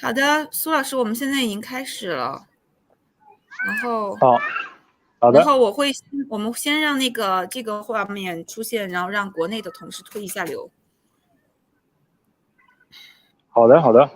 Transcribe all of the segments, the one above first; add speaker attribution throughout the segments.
Speaker 1: 好的，苏老师，我们现在已经开始了。然后，
Speaker 2: 好的。
Speaker 1: 我们先让这个画面出现，然后让国内的同事推一下流。
Speaker 2: 好的，好的。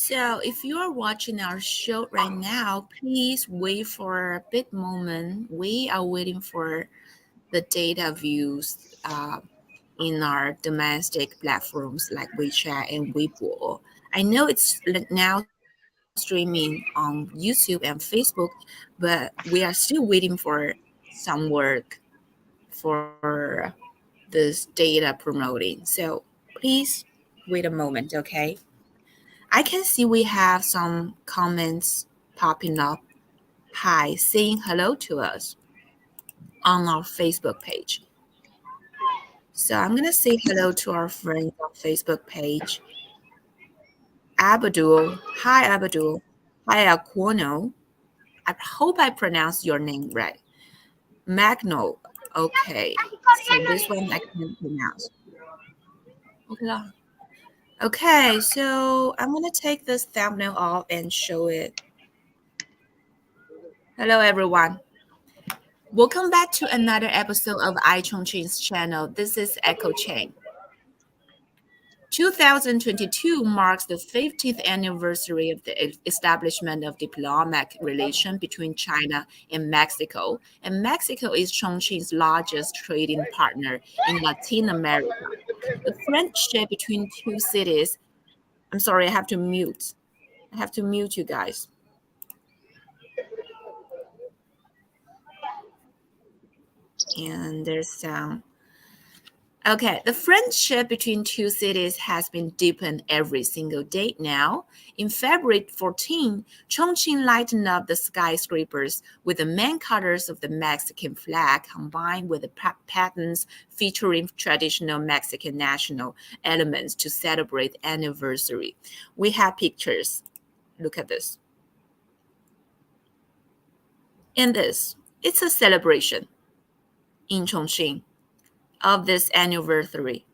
Speaker 1: So, if you are watching our show right now, please wait for a bit moment. We are waiting for the data views in our domestic platforms like WeChat and Weibo. I know it's now streaming on YouTube and Facebook, but we are still waiting for some work for this data promoting. So please wait a moment, okay? I can see we have some comments popping up. Hi, saying hello to us on our Facebook page. So I'm going to say hello to our friends on Facebook page. Abdul. Hi, Abdul. Hi, Aquano. I hope I pronounced your name right. Magno. Okay. So this one I can pronounce. Okay, so I'm going to take this thumbnail off and show it. Hello, everyone. Welcome back to another episode of iChongqing's channel. This is Eiko Chang. 2022 marks the 50th anniversary of the establishment of diplomatic relation between China and Mexico is Chongqing's largest trading partner in Latin America. The friendship between two cities. I'm sorry, I have to mute you guys. And there's sound. Okay, the friendship between two cities has been deepened every single day now. In February 14, Chongqing lightened up the skyscrapers with the main colors of the Mexican flag combined with the patterns featuring traditional Mexican national elements to celebrate the anniversary. We have pictures. Look at this. And this, it's a celebration in Chongqing of this anniversary.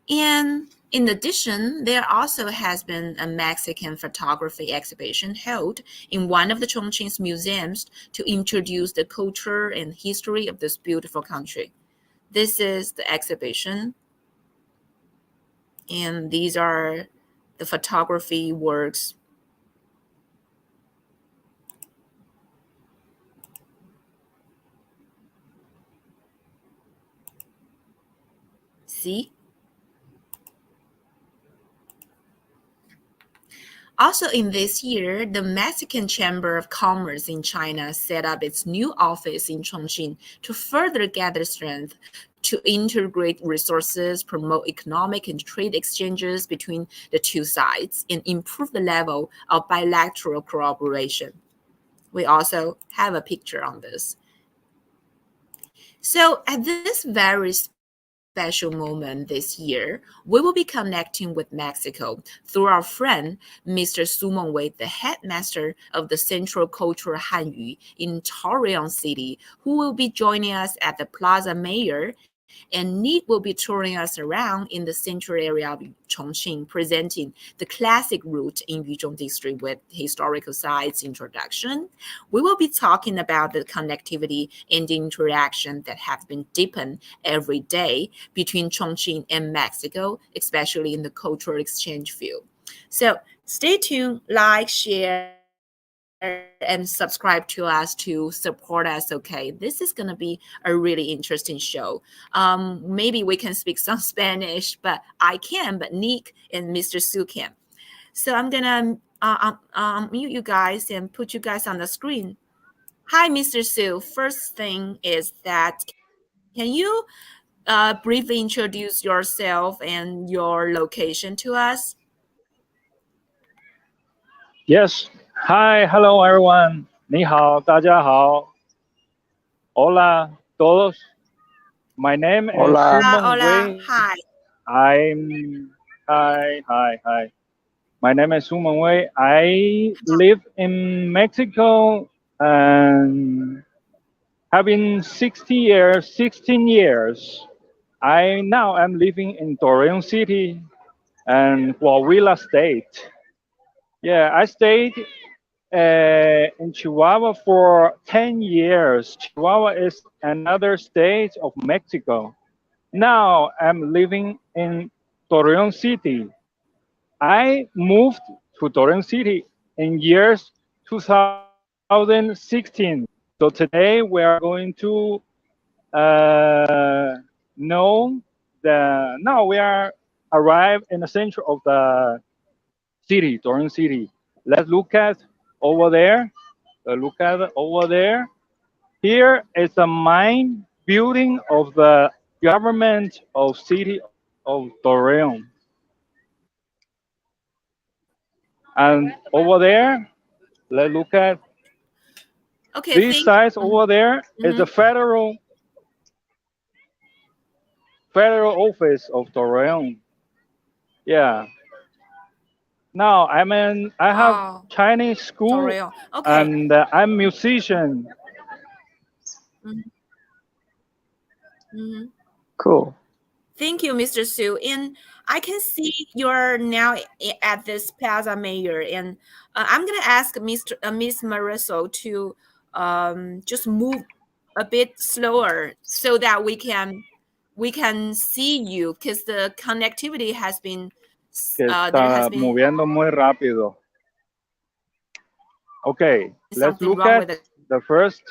Speaker 1: And in addition, there also has been a Mexican photography exhibition held in one of the Chongqing's museums to introduce the culture and history of this beautiful country. This is the exhibition, and these are the photography works. See? Also in this year, the Mexican Chamber of Commerce in China set up its new office in Chongqing to further gather strength to integrate resources, promote economic and trade exchanges between the two sides, and improve the level of bilateral cooperation. We also have a picture on this. So at this very special moment this year, we will be connecting with Mexico through our friend, Mr. Su Mengwei, the headmaster of the Central Cultural Hanyu in Torreon City, who will be joining us at the Plaza Mayor, and Nick will be touring us around in the central area of Chongqing, presenting the classic route in Yuzhong District with historical sites introduction. We will be talking about the connectivity and the interaction that have been deepened every day between Chongqing and Mexico, especially in the cultural exchange field. So stay tuned, like, share, and subscribe to us to support us, okay? This is going to be a really interesting show. Maybe we can speak some Spanish, but I can, but Nick and Mr. Su can. So I'm going to mute you guys and put you guys on the screen. Hi, Mr. Su. First thing is that, can you briefly introduce yourself and your location to us?
Speaker 2: Yes. Hi, hello everyone. 你好，大家好。Hola, todos. My name is
Speaker 3: Hola.
Speaker 1: Hola. Hi.
Speaker 2: Hi. My name is Mengwei. I live in Mexico and having 16 years. Now I'm living in Torreon City and Coahuila State. Yeah, I stayed in Chihuahua for 10 years. Chihuahua is another state of Mexico. Now I'm living in Torreon City. I moved to Torreon City in years 2016. So today we are going to know now we are arrived in the center of the city, Torreon City. Let's look at over there. Look at over there. Here is the main building of the government of city of Torreon. And over there, let's look at this side over there is the federal office of Torreon. Yeah. Now I have Chinese school and I'm a musician.
Speaker 3: Cool.
Speaker 1: Thank you, Mr. Su. And I can see you're now at this Plaza Mayor, and I'm gonna ask Miss Mariso to just move a bit slower so that we can see you, because the connectivity has been
Speaker 2: Está moviendo muy rápido. Okay, let's look at the first.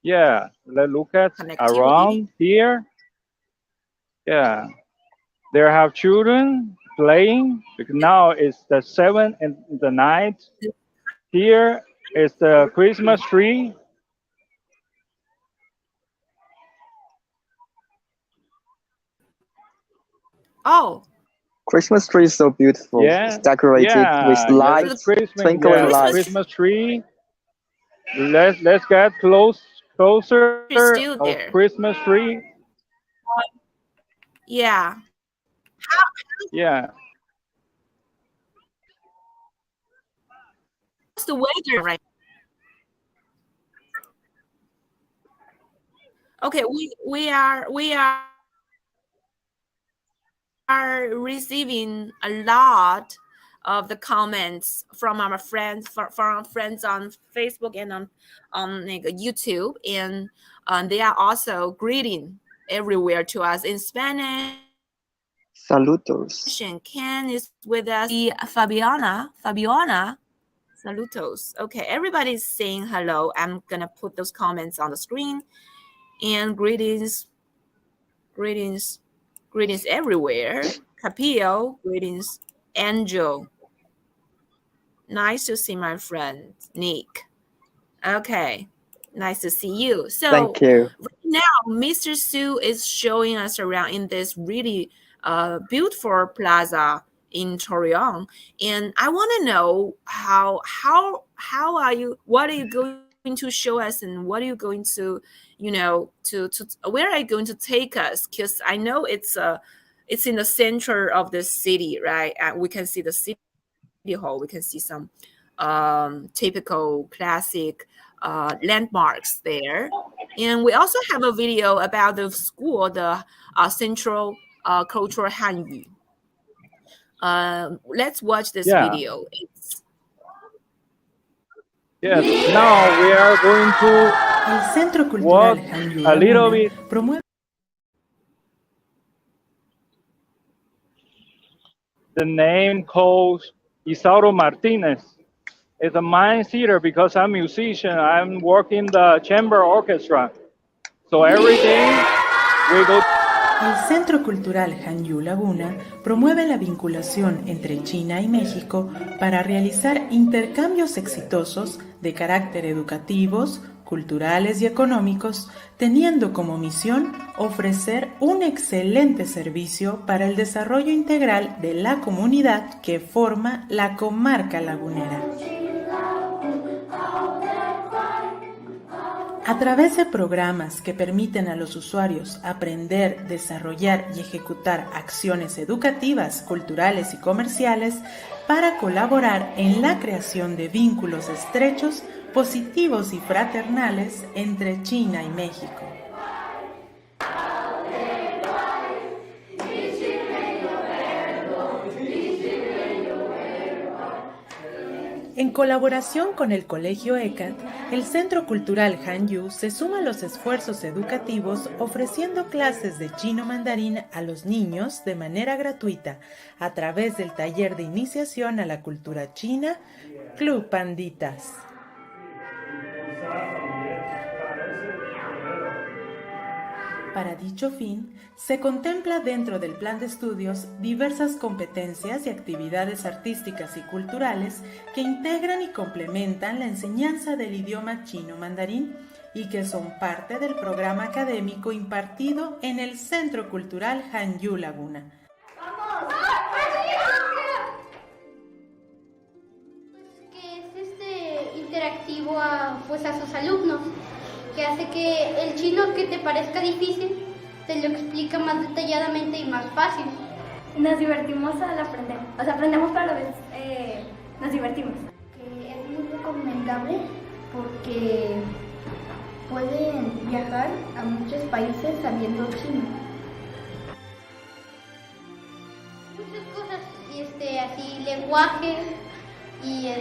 Speaker 2: Yeah, let's look at around here. Yeah, there have children playing. Now it's the 7 in the night. Here is the Christmas tree.
Speaker 3: Oh, Christmas tree is so beautiful.
Speaker 2: Yeah,
Speaker 3: it's decorated with lights, twinkling lights.
Speaker 2: Christmas tree. Let's get closer of Christmas tree.
Speaker 1: Yeah.
Speaker 2: Yeah.
Speaker 1: What's the weather right? Okay, we are receiving a lot of the comments from our friends from friends on Facebook and on YouTube, and they are also greeting everywhere to us in Spanish.
Speaker 3: Saludos.
Speaker 1: Ken is with us. Fabiana, saludos. Okay, everybody's saying hello. I'm gonna put those comments on the screen. And greetings everywhere. Capillo, greetings. Angel, nice to see my friend Nick. Okay, nice to see you. So
Speaker 3: thank you.
Speaker 1: Right now, Mr. Su is showing us around in this really beautiful plaza in Torreon, and I want to know how are you? What are you going to show us, and what are you going to to where are you going to take us? Because I know it's in the center of the city, right? And we can see the city hall. We can see some typical classic landmarks there, and we also have a video about the school, the Central Cultural Hanyu. Let's watch this video.
Speaker 2: Yes, now we are going to walk a little bit. The name called Isauro Martinez. It's a mine theater because I'm a musician. I'm working the chamber orchestra. So every day we go.
Speaker 4: El Centro Cultural Hanyu Laguna promueve la vinculación entre China y México para realizar intercambios exitosos de carácter educativos, culturales y económicos, teniendo como misión ofrecer un excelente servicio para el desarrollo integral de la comunidad que forma la comarca lagunera. A través de programas que permiten a los usuarios aprender, desarrollar y ejecutar acciones educativas, culturales y comerciales para colaborar en la creación de vínculos estrechos, positivos y fraternales entre China y México. En colaboración con el Colegio ECAT, el Centro Cultural Hanyu se suma a los esfuerzos educativos ofreciendo clases de chino mandarín a los niños de manera gratuita a través del taller de iniciación a la cultura china, Club Panditas. Para dicho fin, se contempla dentro del plan de estudios diversas competencias y actividades artísticas y culturales que integran y complementan la enseñanza del idioma chino mandarín y que son parte del programa académico impartido en el Centro Cultural Hanyu Laguna.
Speaker 5: Que es interactivo a sus alumnos, que hace que el chino que te parezca difícil te lo explica más detalladamente y más fácil.
Speaker 6: Nos divertimos al aprender, aprendemos pero a la vez nos divertimos.
Speaker 7: Que es muy recomendable porque pueden viajar a muchos países sabiendo chino.
Speaker 5: Muchas cosas, así lenguaje y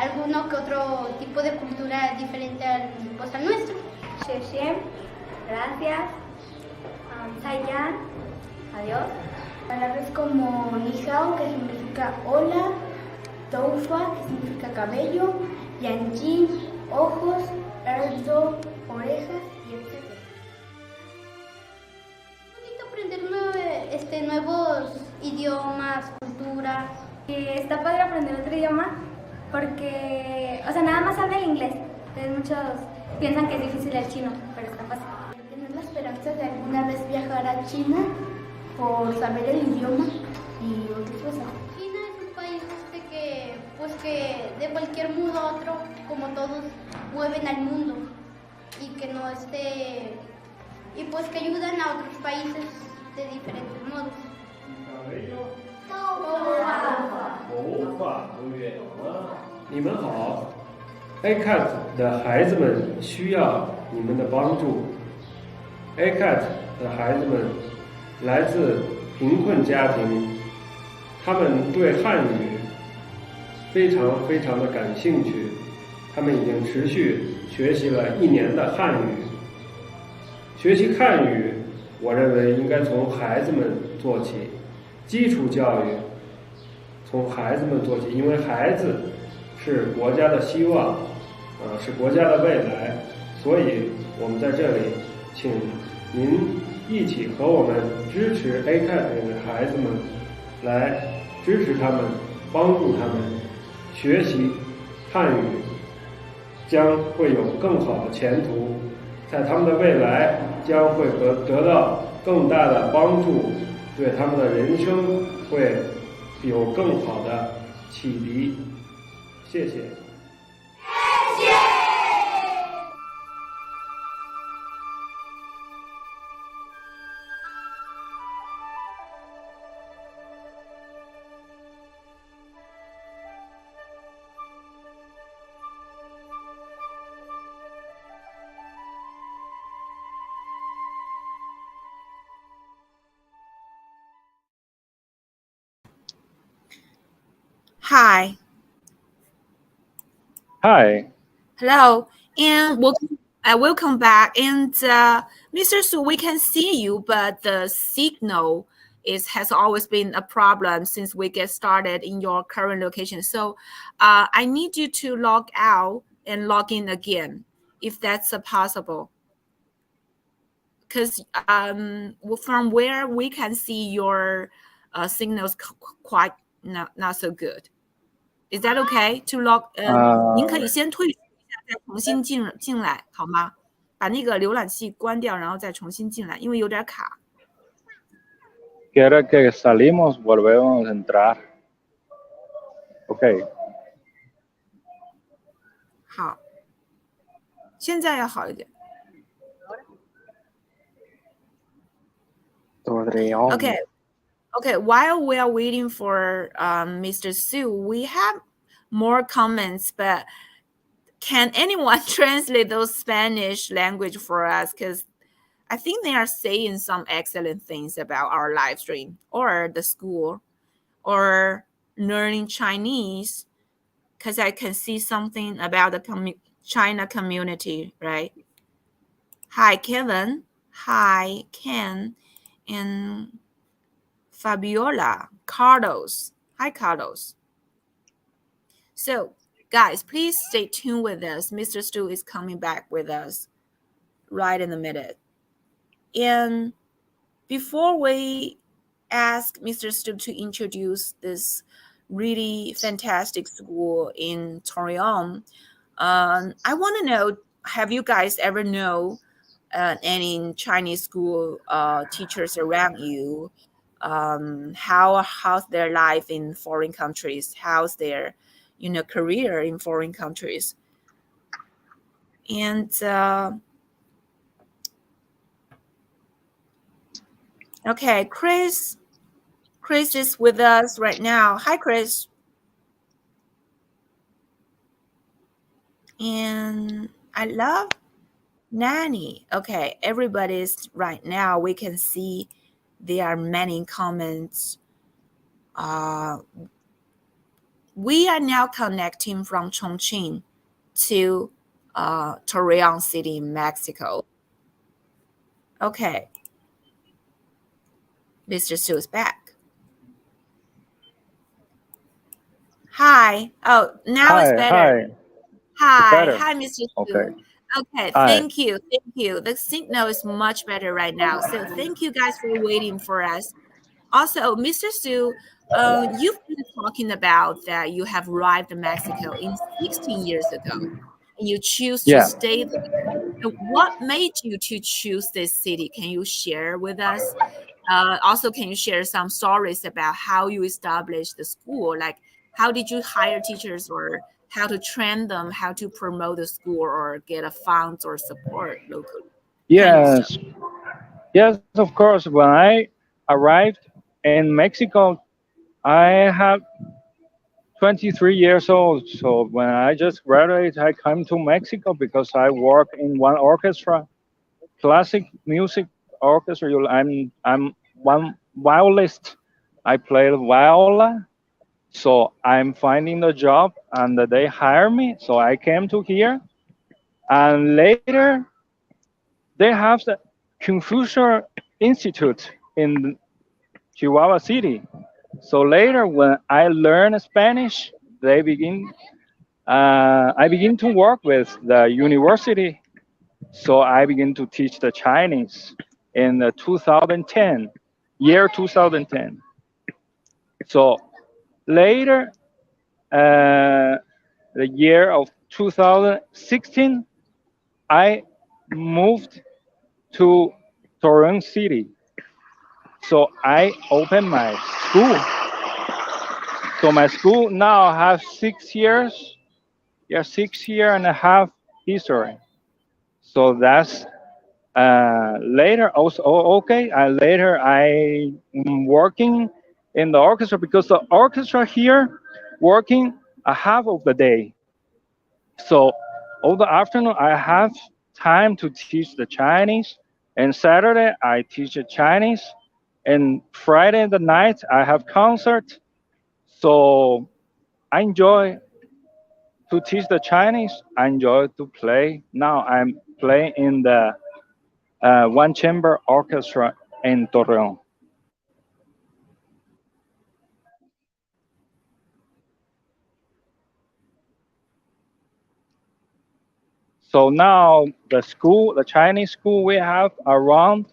Speaker 5: alguno que otro tipo de cultura diferente al nuestro.
Speaker 6: Xie, gracias. Zhan, adiós.
Speaker 7: Palabras como ni hao, que significa hola, toufa, que significa cabello, yanjin, ojos, erdo, orejas y etc.
Speaker 5: Es bonito aprender nuevos idiomas, cultura.
Speaker 6: Está padre aprender otro idioma porque, nada más habla el inglés. Entonces muchos piensan que es difícil el chino, pero está fácil.
Speaker 7: Tener la esperanza de alguna vez viajar a China por saber el idioma y otras cosas.
Speaker 5: China es un país que de cualquier modo a otro, como todos, mueven al mundo y que que ayudan a otros países de diferentes modos.
Speaker 8: 头发muy bien你们好 iCat 的孩子们需要你们的帮助 iCat 的孩子们来自贫困家庭他们对汉语非常的感兴趣他们已经持续学习了1年的汉语学习汉语我认为应该从孩子们做起基础教育从孩子们做起，因为孩子是国家的希望，是国家的未来，所以我们在这里，请您一起和我们支持 iCat 的孩子们，来支持他们，帮助他们学习汉语，将会有更好的前途，在他们的未来将会得到更大的帮助，对他们的人生会有更好的启迪。谢谢。
Speaker 1: Hi.
Speaker 2: Hi.
Speaker 1: Hello. And welcome back. And Mr. Su, we can see you, but the signal has always been a problem since we get started in your current location. So I need you to log out and log in again, if that's possible. Because from where we can see your signals quite not so good. Is that okay to log? 您可以先退出一下，再重新进来，好吗？把那个浏览器关掉，然后再重新进来，因为有点卡。
Speaker 2: ¿Quiere que salimos, volvemos a entrar? Okay.
Speaker 1: 好。现在要好一点。
Speaker 3: Torreon.
Speaker 1: Okay, while we are waiting for Mr. Su, we have more comments, but can anyone translate those Spanish language for us? Because I think they are saying some excellent things about our live stream or the school or learning Chinese, because I can see something about the China community, right? Hi, Kevin. Hi, Ken. And Fabiola, Carlos. Hi, Carlos. So, guys, please stay tuned with us. Mr. Stu is coming back with us right in a minute. And before we ask Mr. Stu to introduce this really fantastic school in Torreon, I want to know, have you guys ever know any Chinese school teachers around you? How's their life in foreign countries? How's their career in foreign countries? And okay, Chris is with us right now. Hi, Chris. And I love Nanny. Okay, everybody's right now. We can see there are many comments. We are now connecting from Chongqing to Torreon City, Mexico. Okay. Mr. Su is back. Hi. Oh, now it's better. Hi, Mr. Su.
Speaker 2: Okay.
Speaker 1: Okay, thank you. The signal is much better right now. So thank you guys for waiting for us. Also, Mr. Su, you've been talking about that you have arrived in Mexico 16 years ago, and you choose to stay there. So what made you to choose this city? Can you share with us? Also, can you share some stories about how you established the school? Like, how did you hire teachers, or how to train them, how to promote the school, or get a funds or support locally?
Speaker 2: Yes, yes, of course. When I arrived in Mexico, I have 23 years old. So when I just graduated, I came to Mexico because I work in one orchestra, classic music orchestra. I'm one violist. I play the viola. So I'm finding a job, and they hire me. So I came to here, and later they have the Confucius Institute in Chihuahua City. So later, when I learn Spanish, I begin to work with the university. So I begin to teach the Chinese in the 2010. So later, the year of 2016, I moved to Torreon City. So I opened my school. So my school now has 6 years, 6 year and a half history. So that's later also okay. Later I'm working in the orchestra because the orchestra here working a half of the day. So all the afternoon I have time to teach the Chinese. And Saturday I teach the Chinese. And Friday the night I have concert. So I enjoy to teach the Chinese. I enjoy to play. Now I'm playing in the one chamber orchestra in Torreon. So now the Chinese school, we have around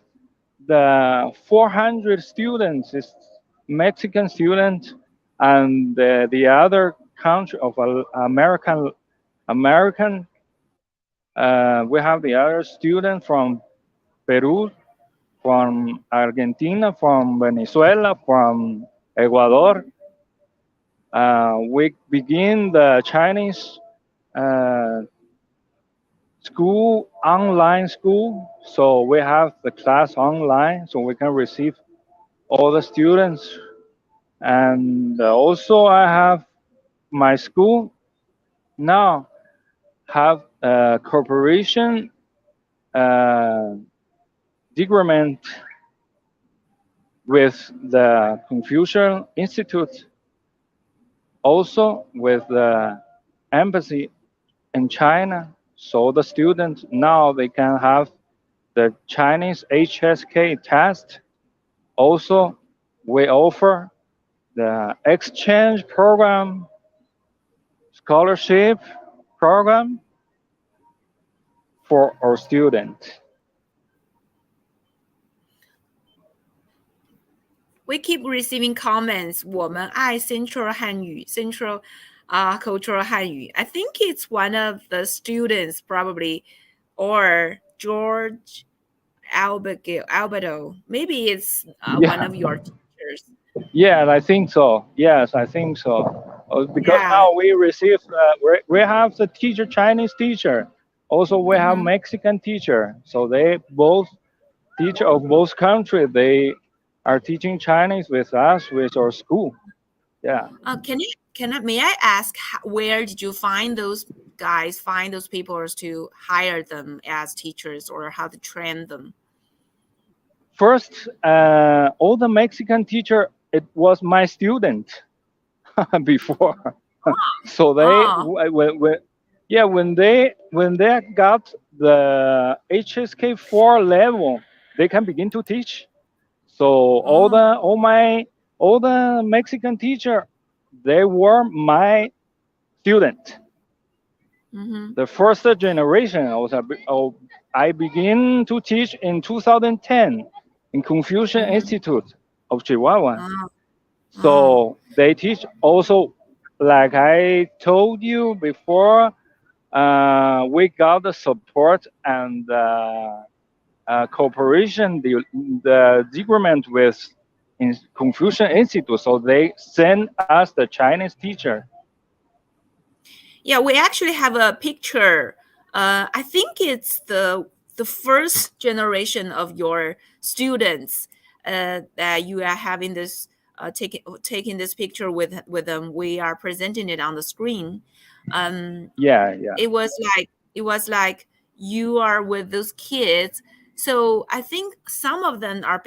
Speaker 2: the 400 students, is Mexican students, and the other country of American. We have the other students from Peru, from Argentina, from Venezuela, from Ecuador. We begin the Chinese school, online school. So we have the class online, so we can receive all the students. And also I have my school now have a cooperation agreement with the Confucian Institute, also with the embassy in China. So the students now they can have the Chinese HSK test. Also, we offer the exchange program, scholarship program for our students.
Speaker 1: We keep receiving comments. 我们爱 Central 汉语 Central Cultural 汉语. I think it's one of the students probably, or George Alberto. Maybe it's one of your teachers.
Speaker 2: Yeah, I think so. Yes, I think so. Because now we receive, we have the teacher, Chinese teacher. Also, we have Mexican teacher. So they both teacher of both countries. They are teaching Chinese with us, with our school. Yeah.
Speaker 1: May I ask, where did you find those guys, find those people to hire them as teachers, or how to train them?
Speaker 2: First, all the Mexican teacher, it was my student before. So they, when they got the HSK 4 level, they can begin to teach. So all the Mexican teacher, they were my student. The first generation, I began to teach in 2010 in Confucian Institute of Chihuahua. So they teach also, like I told you before, we got the support and cooperation, the agreement with Confucian Institute. So they send us the Chinese teacher.
Speaker 1: Yeah, we actually have a picture. I think it's the first generation of your students that you are having this taking this picture with them. We are presenting it on the screen. It was like you are with those kids. So I think some of them are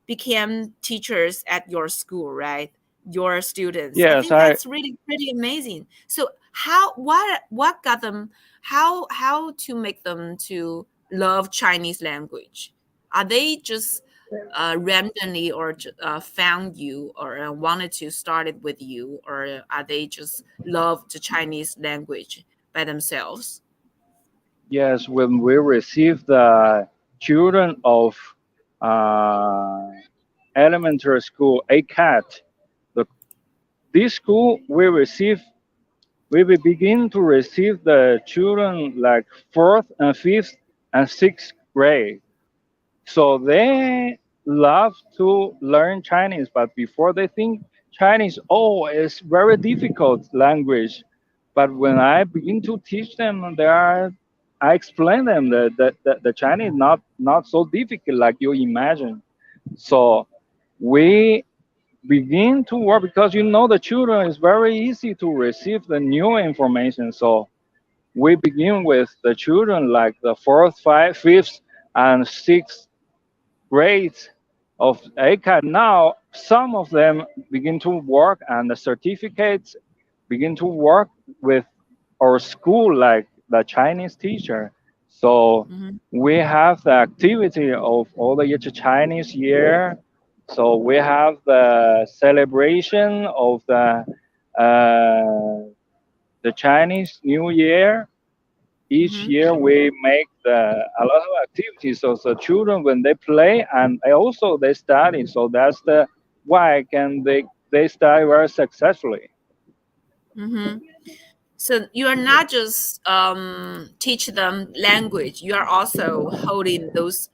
Speaker 1: became teachers at your school, right? Your students.
Speaker 2: Yes,
Speaker 1: I think that's really pretty amazing. So what got them, how to make them to love Chinese language? Are they just randomly or found you or wanted to start it with you, or are they just love the Chinese language by themselves?
Speaker 2: Yes, when we receive the children of elementary school ACAT, this school we will begin to receive the children like 4th and 5th and 6th grade. So they love to learn Chinese, but before they think Chinese, it's very difficult language. But when I begin to teach them, I explain them that the Chinese not so difficult like you imagine. So we begin to work because the children is very easy to receive the new information. So we begin with the children like the 4th, 5th, and 6th grades of ACAD. Now some of them begin to work, and the certificates begin to work with our school like the Chinese teacher. So we have the activity of all the Chinese year. So we have the celebration of the Chinese New Year. Each year we make a lot of activities. So the children, when they play and also they study. So that's why they study very successfully.
Speaker 1: So you are not just teach them language. You are also holding those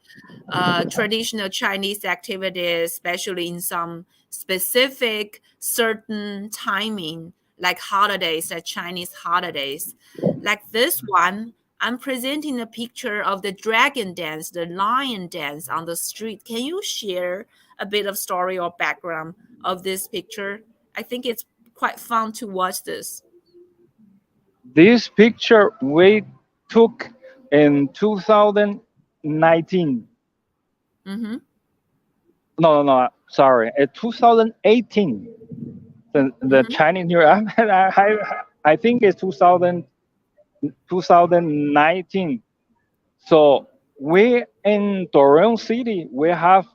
Speaker 1: traditional Chinese activities, especially in some specific certain timing, like holidays, like Chinese holidays. Like this one, I'm presenting a picture of the dragon dance, the lion dance on the street. Can you share a bit of story or background of this picture? I think it's quite fun to watch this.
Speaker 2: This picture we took in 2019.
Speaker 1: Mm-hmm.
Speaker 2: No, sorry, 2018. The Chinese New Year. I think it's 2019. So we in Torreon city, we have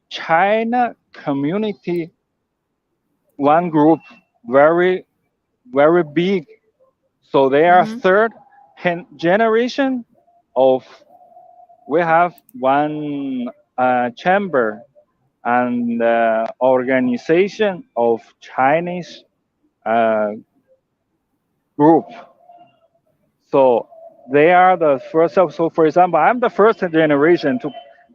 Speaker 2: China community, one group, very big. So they are third generation of. We have one chamber and organization of Chinese group. So they are the first. So for example, I'm the first generation to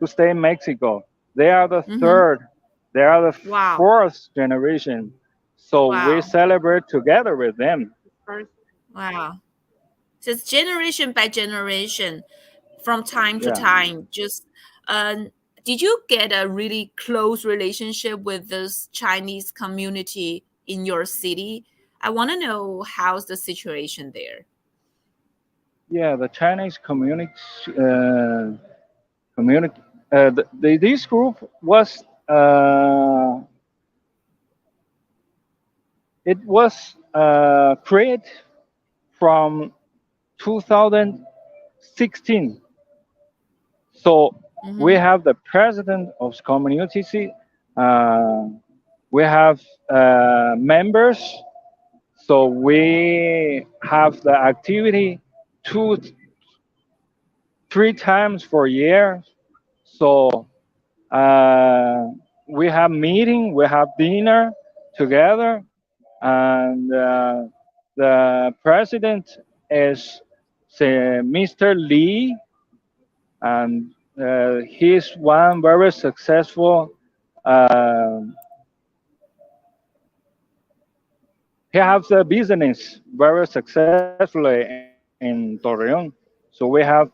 Speaker 2: stay in Mexico. They are the third. They are the fourth generation. So we celebrate together with them.
Speaker 1: Wow. So it's generation by generation, from time to time. Just did you get a really close relationship with this Chinese community in your city? I want to know how's the situation there.
Speaker 2: Yeah, the Chinese community. This group was it was created from 2016. So we have the president of community. We have members. So we have the activity 2-3 times per year. So we have meeting, we have dinner together, and the president is Mr. Lee, and he's one very successful. He has a business very successfully in Torreon. So we have.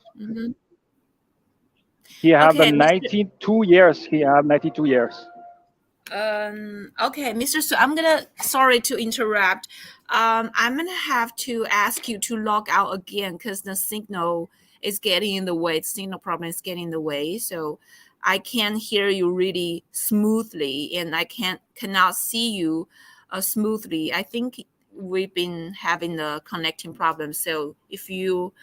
Speaker 2: He have 92 years. He have 92 years.
Speaker 1: Okay, Mr. Su, sorry to interrupt. I'm gonna have to ask you to log out again because the signal is getting in the way. The signal problem is getting in the way. So I can't hear you really smoothly, and I cannot see you smoothly. I think we've been having a connecting problem. So if you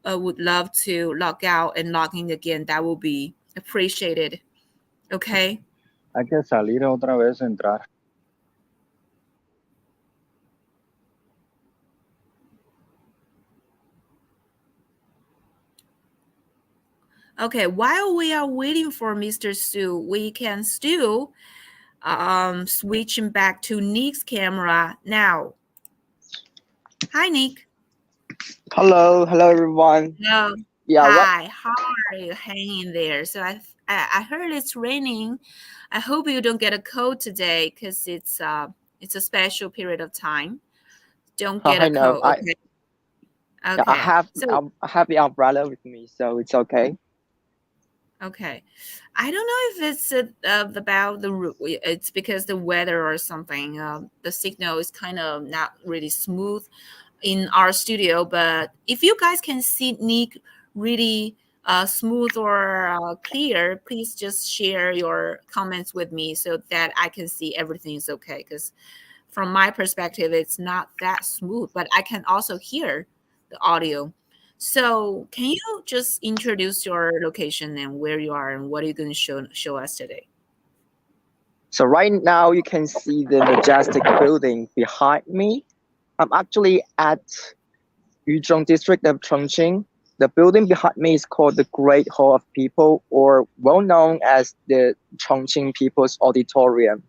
Speaker 1: would love to log out and log in again, that will be appreciated. Okay.
Speaker 2: Hay que salir otra vez, entrar.
Speaker 1: Okay, while we are waiting for Mr. Su, we can still switching back to Nick's camera now. Hi, Nick.
Speaker 3: Hello everyone.
Speaker 1: Hello.
Speaker 3: Yeah.
Speaker 1: Hi. How are you hanging there? So I heard it's raining. I hope you don't get a cold today because it's a special period of time. Don't get a cold. Okay.
Speaker 3: Yeah, I have the umbrella with me, so it's okay.
Speaker 1: Okay, I don't know if it's about it's because the weather or something. The signal is kind of not really smooth in our studio, but if you guys can see Nick really smooth or clear, please just share your comments with me so that I can see everything is okay. Because from my perspective, it's not that smooth, but I can also hear the audio. So can you just introduce your location and where you are and what are you going to show us today?
Speaker 3: So right now you can see the majestic building behind me. I'm actually at Yuzhong District of Chongqing. The building behind me is called the Great Hall of People, or well known as the Chongqing People's Auditorium.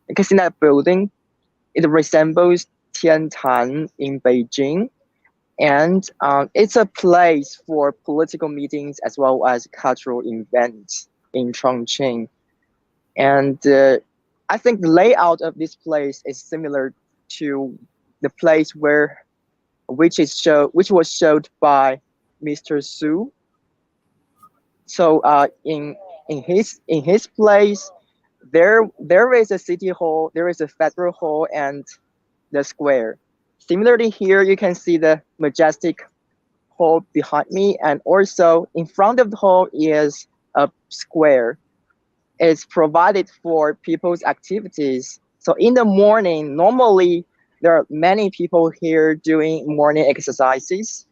Speaker 3: Because in that building, it resembles Tiantan in Beijing. And it's a place for political meetings as well as cultural events in Chongqing. And I think the layout of this place is similar to the place which was showed by Mr. Su. So in his place, there is a city hall, there is a federal hall, and the square. Similarly, here you can see the majestic hall behind me, and also in front of the hall is a square. It's provided for people's activities. So in the morning, normally there are many people here doing morning exercises.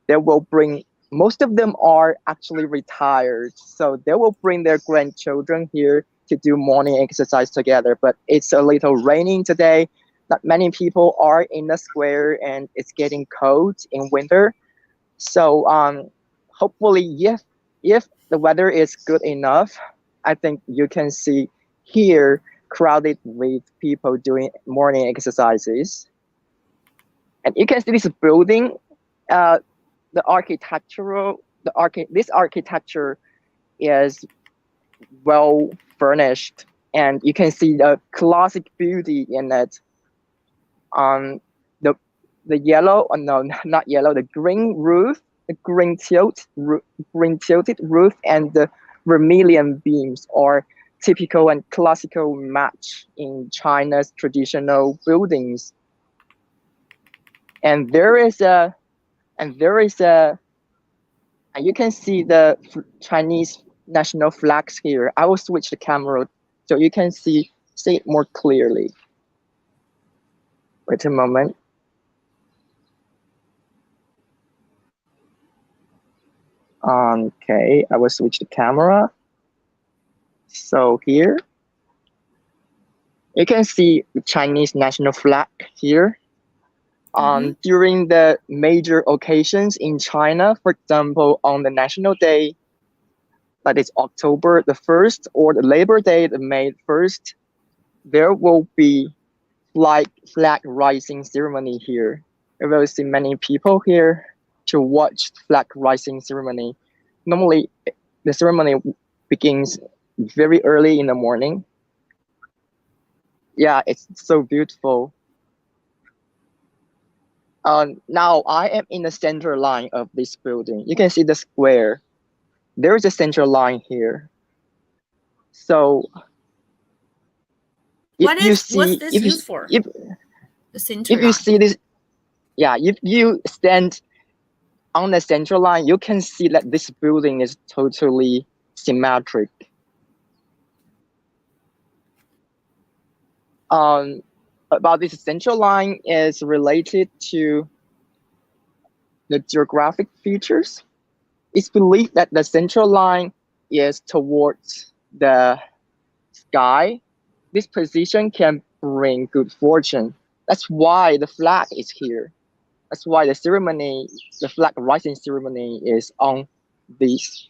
Speaker 3: They will bring, most of them are actually retired, so they will bring their grandchildren here to do morning exercise together. But it's a little raining today. Not many people are in the square, and it's getting cold in winter. So hopefully, if the weather is good enough, I think you can see here crowded with people doing morning exercises. And you can see this building. This architecture is well furnished, and you can see the classic beauty in it. The yellow, no, not yellow, the green roof, the green tilted roof, and the vermilion beams are typical and classical match in China's traditional buildings. And you can see the Chinese national flags here. I will switch the camera so you can see it more clearly. Wait a moment. Okay, I will switch the camera. So here, you can see the Chinese national flag here. During the major occasions in China, for example, on the National Day, that is October the 1st, or the Labor Day, the May 1st, there will be flag raising ceremony here. You will see many people here to watch flag raising ceremony. Normally, the ceremony begins very early in the morning. Yeah, it's so beautiful. Now I am in the center line of this building. You can see the square. There is a central line here. So
Speaker 1: what's this used for?
Speaker 3: If you see this, yeah, if you stand on the central line, you can see that this building is totally symmetric. About this central line is related to the geographic features. It's believed that the central line is towards the sky. This position can bring good fortune. That's why the flag is here. That's why the flag raising ceremony is on this.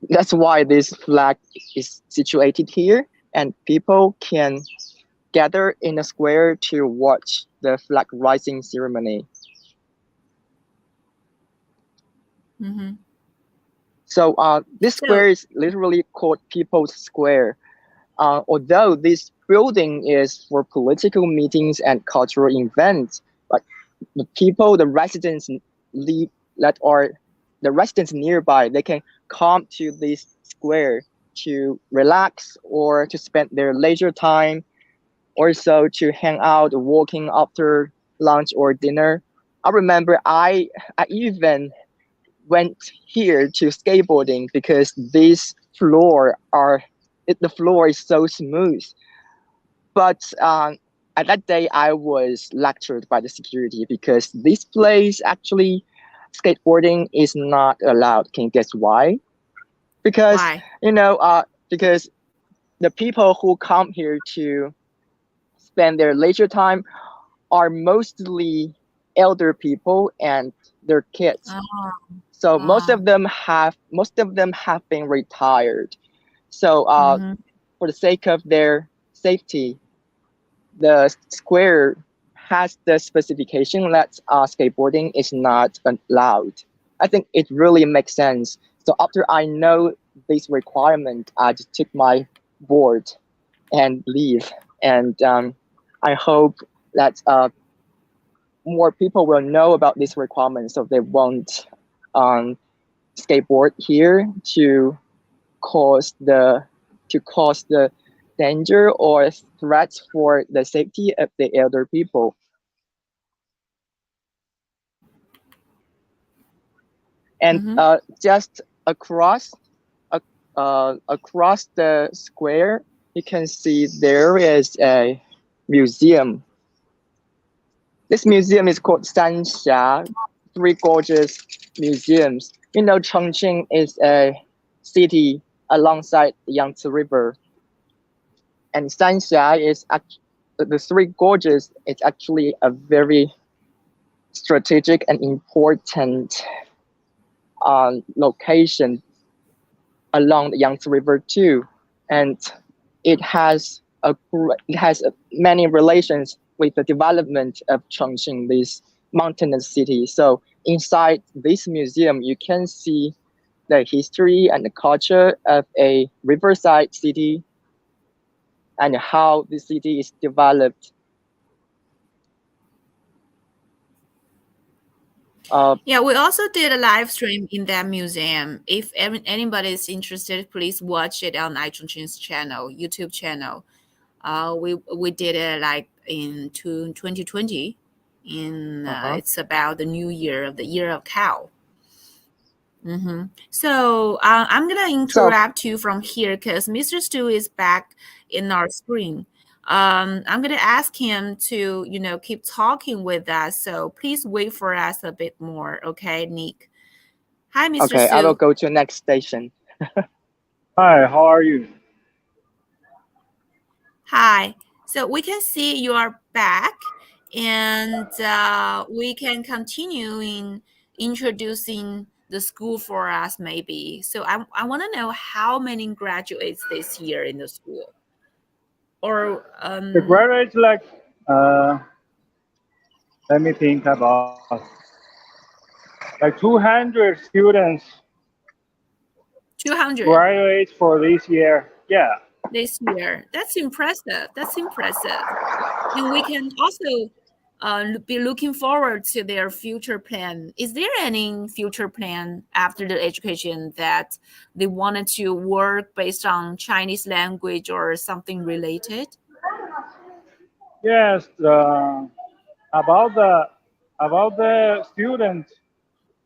Speaker 3: That's why this flag is situated here, and people can gather in a square to watch the flag raising ceremony. So this square is literally called People's Square. Although this building is for political meetings and cultural events, but the residents nearby, they can come to this square to relax or to spend their leisure time, also to hang out, walking after lunch or dinner. I remember I even went here to skateboarding because the floor is so smooth. But at that day, I was lectured by the security because this place actually skateboarding is not allowed. Can you guess why? Because because the people who come here to spend their leisure time are mostly elder people and their kids. So most of them have been retired. So for the sake of their safety, the square has the specification that skateboarding is not allowed. I think it really makes sense. So after I know this requirement, I just took my board and leave. And I hope that more people will know about these requirements, so they won't skateboard here to cause the danger or threats for the safety of the elder people. And just across the square, you can see there is a museum. This museum is called Sanxia, Three Gorges Museums. You know, Chongqing is a city alongside the Yangtze River, and Sanxia is the Three Gorges. It's actually a very strategic and important location along the Yangtze River too, and it has many relations with the development of Chongqing, this mountainous city. So inside this museum, you can see the history and the culture of a riverside city and how the city is developed.
Speaker 1: Yeah, we also did a live stream in that museum. If anybody is interested, please watch it on iChongqing's channel, YouTube channel. We did it like in 2020. It's about the new year of the year of cow. So I'm gonna interrupt you from here because Mr. Stu is back in our screen. I'm gonna ask him to, keep talking with us. So please wait for us a bit more, okay, Nick? Hi, Mr.
Speaker 3: Okay,
Speaker 1: Stu.
Speaker 3: I will go to the next station.
Speaker 2: Hi, how are you?
Speaker 1: Hi. So we can see you are back, and we can continue in introducing the school for us, maybe. So I want to know how many graduates this year in the school, or
Speaker 2: The graduates like let me think about like 200 students.
Speaker 1: 200
Speaker 2: graduates for this year. Yeah.
Speaker 1: This year. That's impressive. And we can also be looking forward to their future plan. Is there any future plan after the education that they wanted to work based on Chinese language or something related?
Speaker 2: Yes. About the students,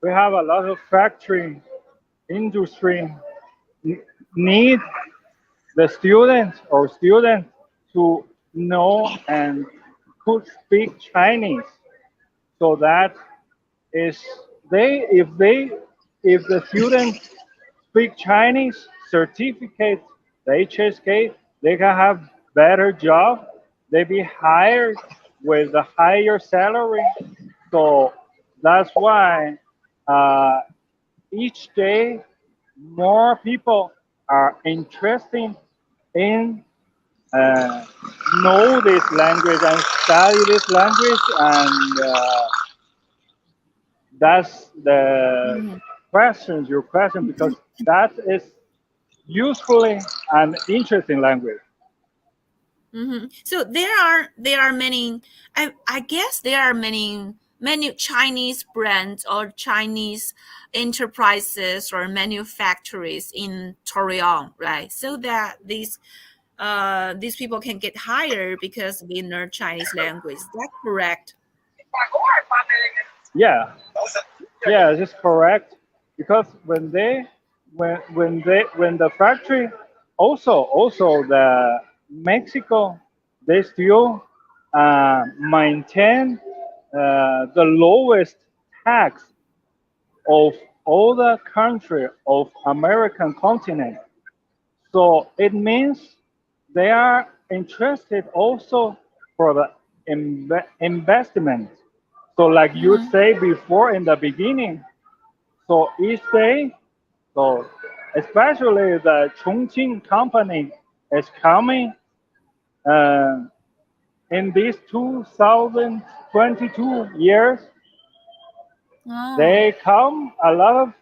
Speaker 2: we have a lot of factory industry need the student to know and could speak Chinese, so that is if the students speak Chinese certificate, the HSK, they can have better job. They be hired with a higher salary. So that's why each day more people are interested in know this language and study this language, and that's your question, because that is usefully an interesting language.
Speaker 1: So there are many. I guess there are many Chinese brands or Chinese enterprises or manufactories in Torreon, right? So that these people can get hired because they learn Chinese language. Is that correct?
Speaker 2: Yeah, this is correct. Because when the factory also the Mexico, they still maintain the lowest tax of all the country of American continent. So it means they are interested also for the investment. So like you say before in the beginning, so each day, so especially the Chongqing company is coming in these 2022 years. They come a lot of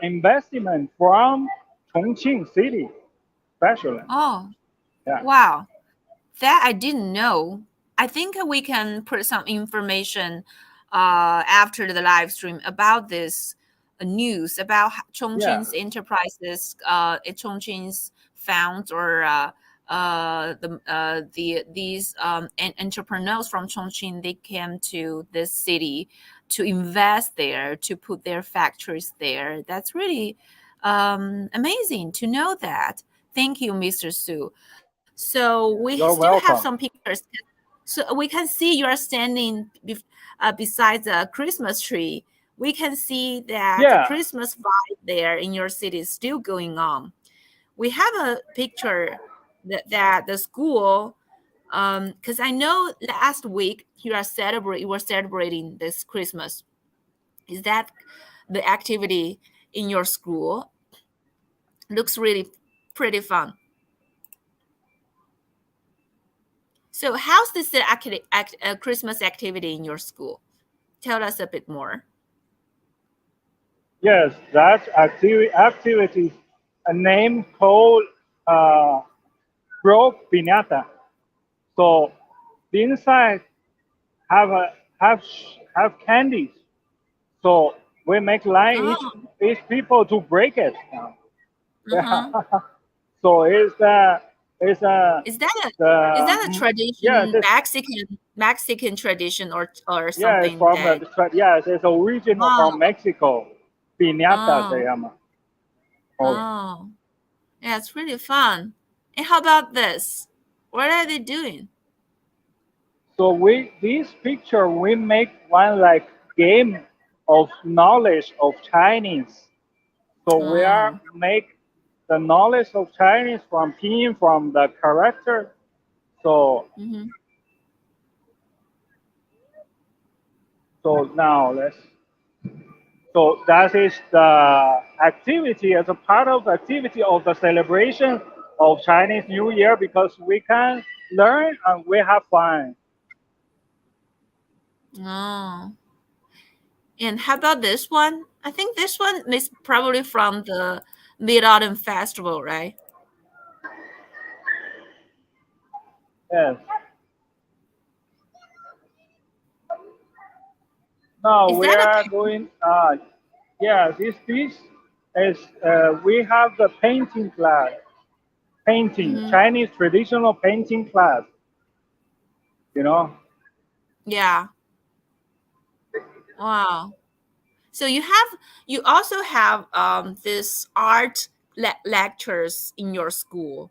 Speaker 2: investment from Chongqing city, especially. Yeah.
Speaker 1: Wow, that I didn't know. I think we can put some information after the live stream about this news about
Speaker 2: Yeah.
Speaker 1: Chongqing's enterprises, Chongqing's found or these entrepreneurs from Chongqing, they came to this city to invest there, to put their factories there. That's really amazing to know that. Thank you, Mr. Su. So we
Speaker 2: You're
Speaker 1: still have
Speaker 2: welcome.
Speaker 1: some pictures. So we can see you are standing beside the Christmas tree. We can see that the
Speaker 2: Yeah.
Speaker 1: Christmas vibe there in your city is still going on. We have a picture that the school, because I know last week you were celebrating this Christmas. Is that the activity in your school? Looks really pretty fun. So, how's this Christmas activity in your school? Tell us a bit more.
Speaker 2: Yes, that activity, a name called Pro Piñata. So the inside have a have candies. So we make line
Speaker 1: Oh,
Speaker 2: each people to break it.
Speaker 1: uh-huh.
Speaker 2: So it's a
Speaker 1: Is that a
Speaker 2: the yeah
Speaker 1: tradition,
Speaker 2: this
Speaker 1: Mexican tradition or
Speaker 2: yeah it's
Speaker 1: something
Speaker 2: from
Speaker 1: that?
Speaker 2: yes it's original from
Speaker 1: Oh,
Speaker 2: Mexico. Piñata se
Speaker 1: oh,
Speaker 2: llama. Oh.
Speaker 1: oh. Yeah, it's really fun. And how about this? What are they doing?
Speaker 2: So this picture we make one like game of knowledge of Chinese. So we are
Speaker 1: Oh,
Speaker 2: make the knowledge of Chinese from pinyin from the character. So
Speaker 1: mm-hmm.
Speaker 2: so now let's so that is the activity as a part of the activity of the celebration of Chinese New Year because we can learn and we have fun.
Speaker 1: Oh. And how about this one? I think this one is probably from the Mid Autumn Festival, right?
Speaker 2: Yes. Now
Speaker 1: Is
Speaker 2: we
Speaker 1: that a
Speaker 2: are going. Yeah, this is we have the painting class, painting
Speaker 1: mm-hmm.
Speaker 2: Chinese traditional painting class. You know.
Speaker 1: Yeah. Wow. So you also have this art lectures in your school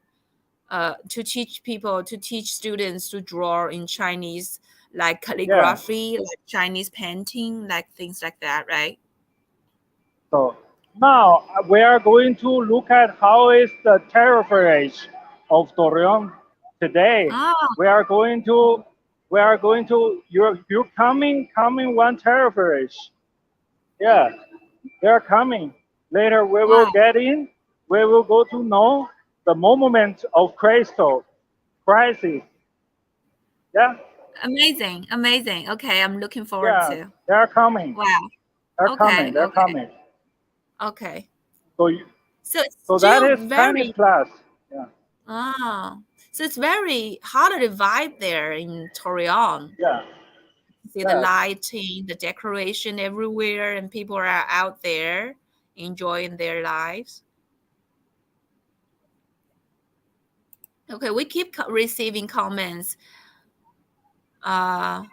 Speaker 1: to teach students to draw in Chinese, like
Speaker 2: Yeah.
Speaker 1: calligraphy, like Chinese painting, like things like that, right?
Speaker 2: So now we are going to look at how is the territories of Torreon today.
Speaker 1: Oh,
Speaker 2: We are going to you're coming one territories. Yeah, they're coming. Later we will
Speaker 1: wow.
Speaker 2: get in. We will go to know the moment of crystal crisis. Yeah,
Speaker 1: Amazing, amazing. Okay, I'm looking forward
Speaker 2: yeah,
Speaker 1: to.
Speaker 2: they're coming.
Speaker 1: Wow.
Speaker 2: They're
Speaker 1: Okay,
Speaker 2: coming. They're
Speaker 1: okay,
Speaker 2: coming.
Speaker 1: okay.
Speaker 2: So
Speaker 1: So it's
Speaker 2: so that
Speaker 1: still
Speaker 2: is Chinese
Speaker 1: very
Speaker 2: class. Yeah,
Speaker 1: so it's very holiday vibe there in Torreon.
Speaker 2: yeah,
Speaker 1: See the
Speaker 2: yes.
Speaker 1: lighting, the decoration everywhere, and people are out there enjoying their lives. Okay, we keep receiving comments. Uh,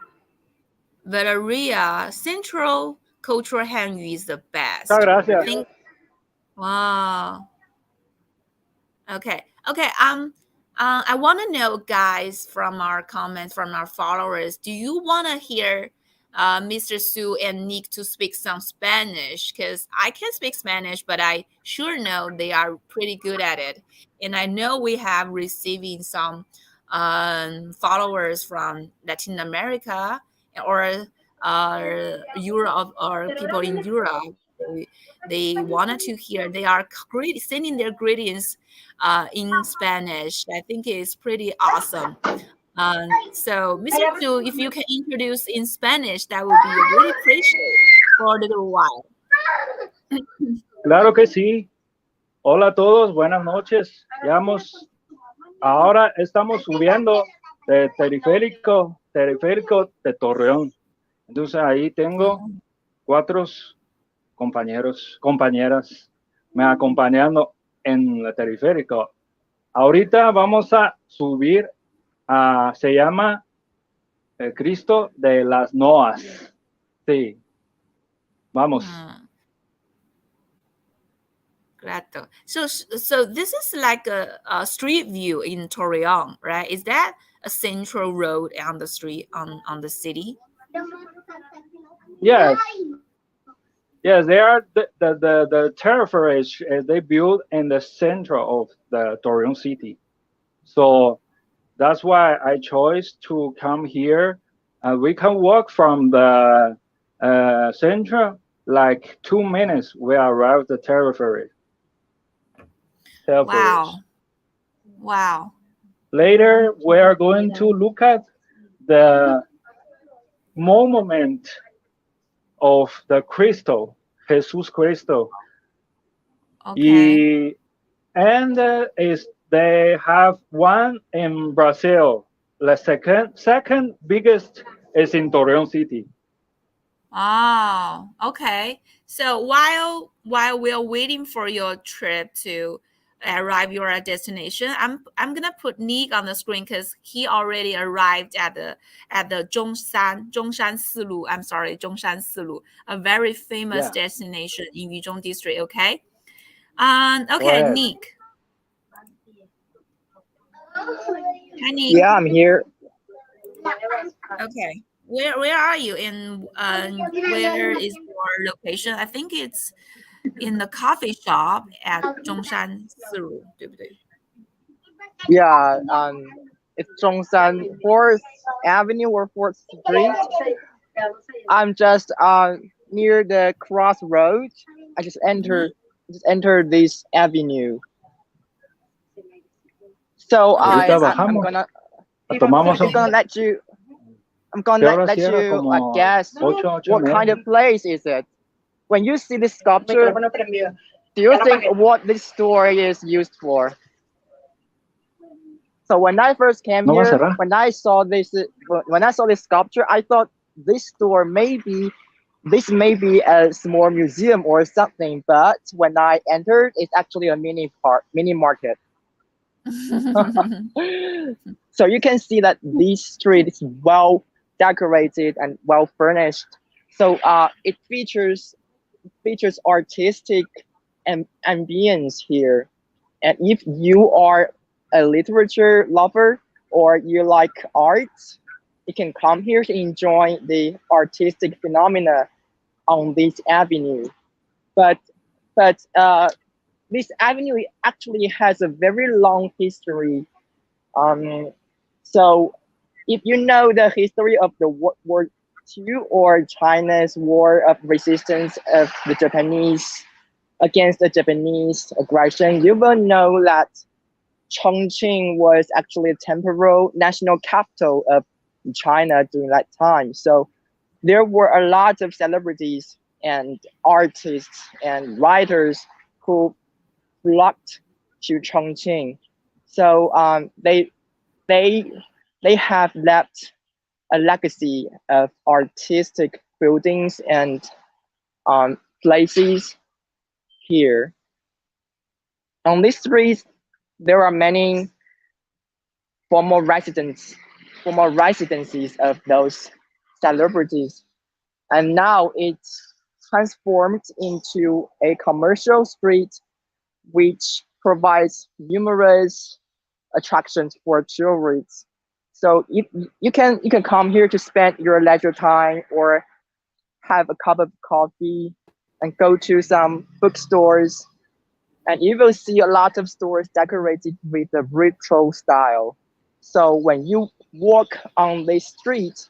Speaker 1: Valeria, Central Cultural Hanyu is the
Speaker 2: Muchas
Speaker 1: best. I
Speaker 2: gracias.
Speaker 1: think. Wow. Okay. Okay. I want to know, guys, from our comments, from our followers, do you want to hear Mr. Su and Nick to speak some Spanish? Because I can speak Spanish, but I sure know they are pretty good at it. And I know we have receiving some followers from Latin America or Europe or people in Europe. They wanted to hear. They are sending their greetings in Spanish. I think it's pretty awesome. So, Mr. Su, if you can introduce in Spanish, that would be really appreciated for a little while.
Speaker 2: Claro que sí. Hola a todos, buenas noches. Llevamos ahora estamos subiendo de teleférico de Torreón. Entonces ahí tengo 4 compañeras me acompañando en el teleférico. Ahorita vamos a subir se llama el Cristo de las Noas. Sí, vamos.
Speaker 1: Grato. So this is like a street view in Torreon, right? Is that a central road on the street on the city?
Speaker 2: Yes. Yes, they are the terraforage they built in the center of the Torreon city. So that's why I chose to come here. We can walk from the center like 2 minutes. We arrive at the terraforage.
Speaker 1: Wow.
Speaker 2: Later, we are going to look at the monument of the Cristo, Jesus Cristo.
Speaker 1: Okay.
Speaker 2: And they have one in Brazil. The second biggest is in Torreon City.
Speaker 1: Oh, okay. So while we're waiting for your trip to arrive your destination, I'm gonna put Nick on the screen because he already arrived at the Zhongshan Silu. I'm sorry, Zhongshan Silu, a very famous destination in Yuzhong District. Okay. Okay, Nick. Hi, Nick.
Speaker 3: Yeah, I'm here.
Speaker 1: Okay. Where are you and where is your location? I think it's in the coffee shop at Zhongshan Silu, 对不对?
Speaker 3: Yeah, it's Zhongshan 4th Avenue or 4th Street. I'm just near the crossroad. I just entered this avenue. So I'm gonna let you guess what kind of place is it. When you see this sculpture, do you think what this store is used for? So when I first came here, when I saw this sculpture, I thought this may be a small museum or something. But when I entered, it's actually a mini market. So you can see that this street is well decorated and well furnished. So it features artistic ambience here. And if you are a literature lover or you like art, you can come here to enjoy the artistic phenomena on this avenue. But this avenue actually has a very long history. So if you know the history of the World War II or China's war of resistance of the Japanese against the Japanese aggression, you will know that Chongqing was actually a temporal national capital of China during that time. So there were a lot of celebrities and artists and writers who flocked to Chongqing. So they have left a legacy of artistic buildings and places here. On these streets, there are many former residencies of those celebrities, and now it's transformed into a commercial street which provides numerous attractions for tourists. So if you can come here to spend your leisure time or have a cup of coffee and go to some bookstores, and you will see a lot of stores decorated with the retro style. So when you walk on this street,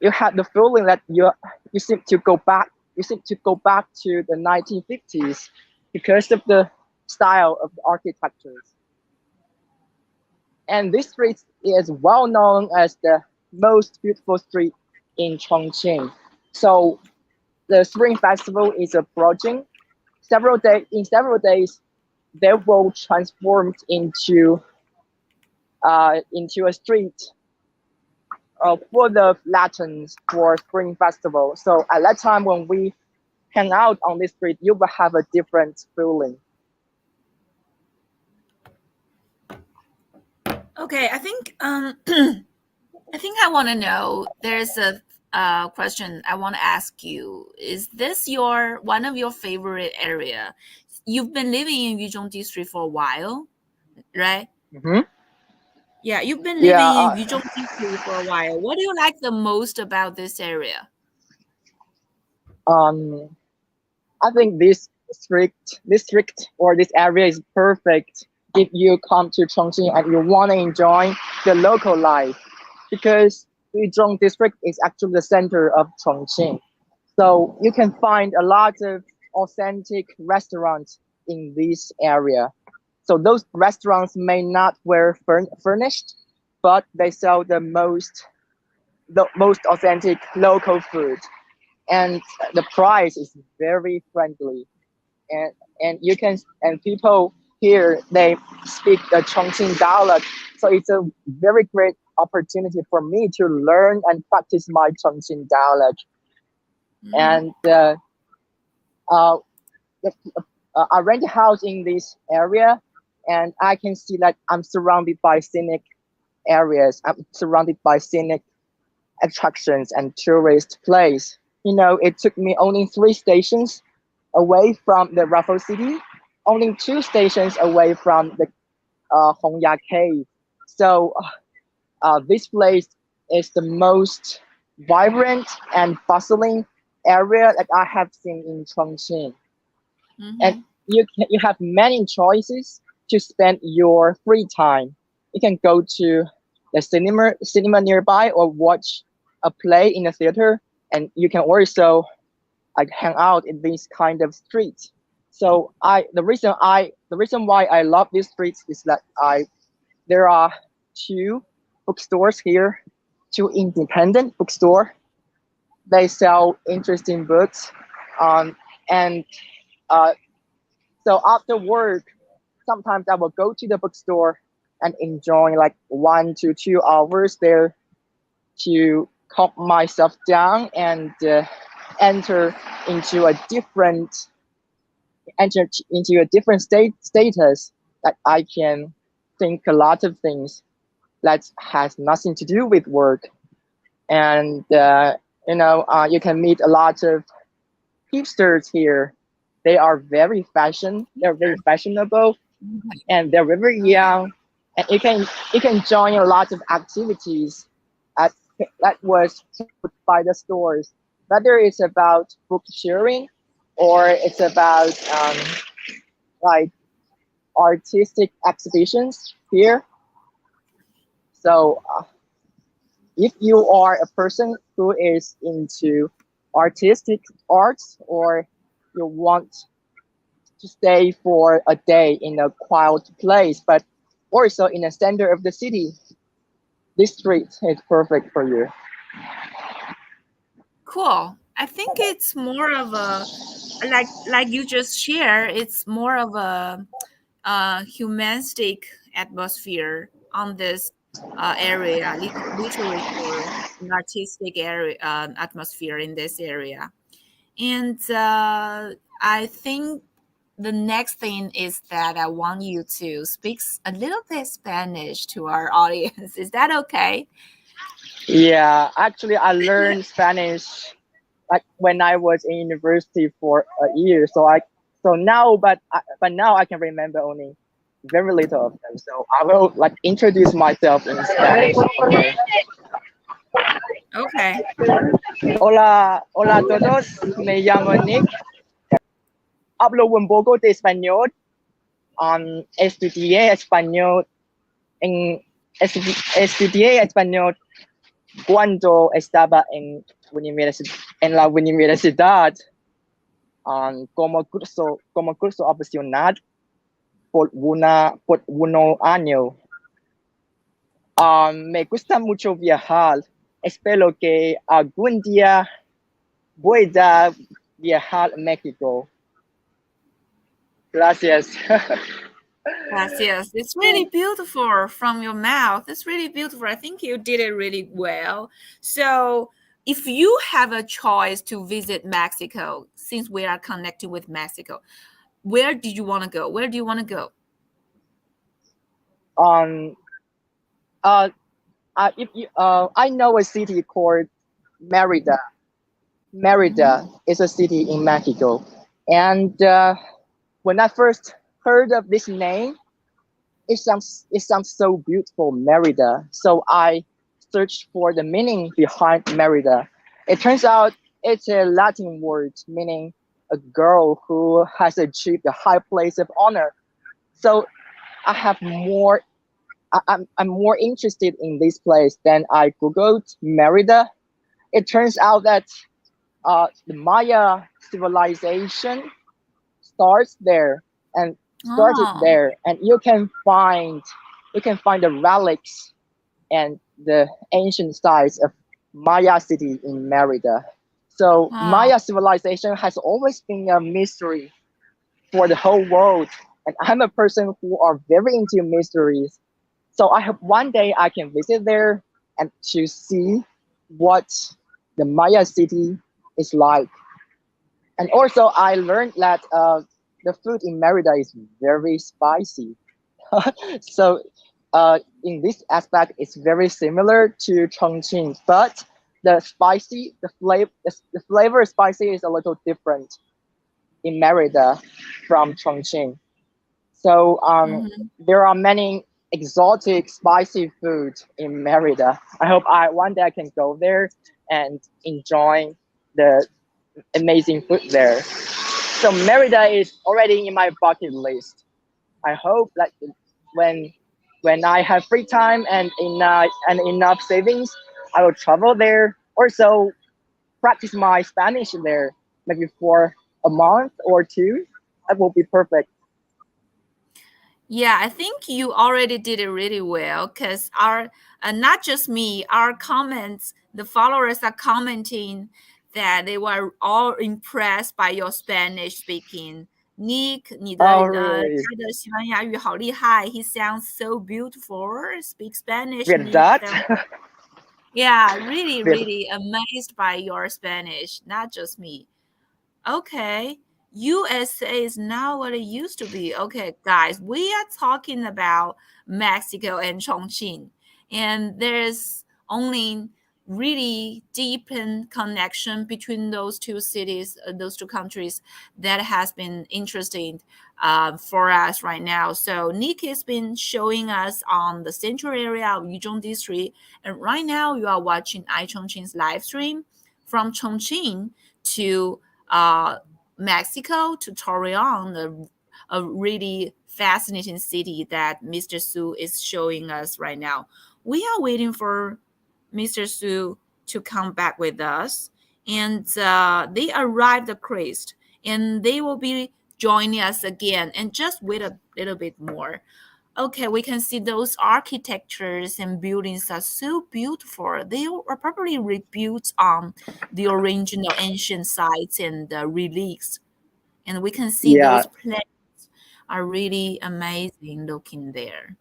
Speaker 3: you have the feeling that you seem to go back to the 1950s because of the style of the architectures. And this street is well known as the most beautiful street in Chongqing. So the Spring Festival is approaching. In several days, they will transform into into a street full of lanterns for Spring Festival. So at that time when we hang out on this street, you will have a different feeling.
Speaker 1: Okay, I think I think I want to know. There's a question I want to ask you. Is this one of your favorite area? You've been living in Yuzhong District for a while, right?
Speaker 3: Mm-hmm.
Speaker 1: Yeah, you've been living
Speaker 3: Yeah,
Speaker 1: in Yuzhong District for a while. What do you like the most about this area?
Speaker 3: I think this district or this area is perfect if you come to Chongqing and you want to enjoy the local life, because Yuzhong District is actually the center of Chongqing. So you can find a lot of authentic restaurants in this area. So those restaurants may not were furnished, but they sell the most authentic local food, and the price is very friendly. And you can, and people here, they speak the Chongqing dialect, so it's a very great opportunity for me to learn and practice my Chongqing dialect. And I rent a house in this area, and I can see that I'm surrounded by scenic areas. I'm surrounded by scenic attractions and tourist place. You know, it took me only 3 stations away from the Raffles City, only 2 stations away from the Hongya Cave. So this place is the most vibrant and bustling area that I have seen in Chongqing. And you have many choices to spend your free time. You can go to the cinema nearby or watch a play in a theater, and you can also like hang out in these kind of streets. So the reason why I love these streets is that there are 2 bookstores here, 2 independent bookstore. They sell interesting books, and so after work, sometimes I will go to the bookstore and enjoy like 1 to 2 hours there to calm myself down and enter into a different status that I can think a lot of things that has nothing to do with work. And you can meet a lot of hipsters here. They are very fashionable, and they're very young, and you can join a lot of activities that was put by the stores, whether it's about book sharing or it's about like artistic exhibitions here. So if you are a person who is into artistic arts, or you want to stay for a day in a quiet place, but also in the center of the city, this street is perfect for you.
Speaker 1: Cool. I think it's more of a like you just shared. It's more of a humanistic atmosphere on this area, literature and artistic area atmosphere in this area. And I think the next thing is that I want you to speak a little bit Spanish to our audience. Is that okay?
Speaker 3: Yeah, actually, I learned Spanish like when I was in university for a year. But now I can remember only very little of them. So I will like introduce myself in Spanish. Okay.
Speaker 1: Okay.
Speaker 3: Hola a todos. Me llamo Nick. Hablo un poco de español. Estudié español cuando estaba en la universidad, como curso opcional por un año. Me gusta mucho viajar. Espero que algún día pueda viajar a México. Gracias.
Speaker 1: Yes, it's really beautiful from your mouth. It's really beautiful. I think you did it really well. So, if you have a choice to visit Mexico, since we are connected with Mexico, where did you want to go? Where do you want to go?
Speaker 3: Um, uh, if you, I know a city called Merida. Merida is a city in Mexico, and when I first heard of this name, it sounds so beautiful, Merida. So I searched for the meaning behind Merida. It turns out it's a Latin word meaning a girl who has achieved a high place of honor. So I have more. I'm more interested in this place. Then I googled Merida. It turns out that the Maya civilization starts there and started
Speaker 1: Oh,
Speaker 3: there, and you can find the relics and the ancient sites of Maya city in Merida. So
Speaker 1: oh,
Speaker 3: Maya civilization has always been a mystery for the whole world, and I'm a person who are very into mysteries. So I hope one day I can visit there and to see what the Maya city is like. And also, I learned that the food in Merida is very spicy. So, in this aspect, it's very similar to Chongqing, but the flavor of spicy is a little different in Merida from Chongqing. So,
Speaker 1: mhm.
Speaker 3: there are many exotic spicy food in Merida. I hope I one day I can go there and enjoy the amazing food there. So Merida is already in my bucket list. I hope that when when I have free time and enough savings, I will travel there. Also practice my Spanish there, maybe for a month or two. That will be perfect.
Speaker 1: Yeah, I think you already did it really well because our not just me, our comments, the followers are commenting that they were all impressed by your Spanish speaking. Nick,
Speaker 3: Oh,
Speaker 1: 他
Speaker 3: really?
Speaker 1: 的西班牙语好厉害. He sounds so beautiful. Speak Spanish,
Speaker 3: With
Speaker 1: Nick.
Speaker 3: that,
Speaker 1: Yeah, really,
Speaker 3: with
Speaker 1: really amazed by your Spanish, not just me. Okay. USA is not what it used to be. Okay, guys, we are talking about Mexico and Chongqing, and there's only really deep connection between those two cities, those two countries that has been interesting for us right now. So Nick has been showing us on the central area of Yuzhong District, and right now you are watching iChongqing's live stream from Chongqing to uh, Mexico to Torreon, a really fascinating city that Mr. Su is showing us right now. We are waiting for Mr. Su to come back with us, and they arrived at Christ, and they will be joining us again. And just wait a little bit more. Okay, we can see those architectures and buildings are so beautiful. They are probably rebuilt on the original ancient sites and the relics. And we can see
Speaker 3: yeah,
Speaker 1: those places are really amazing looking there.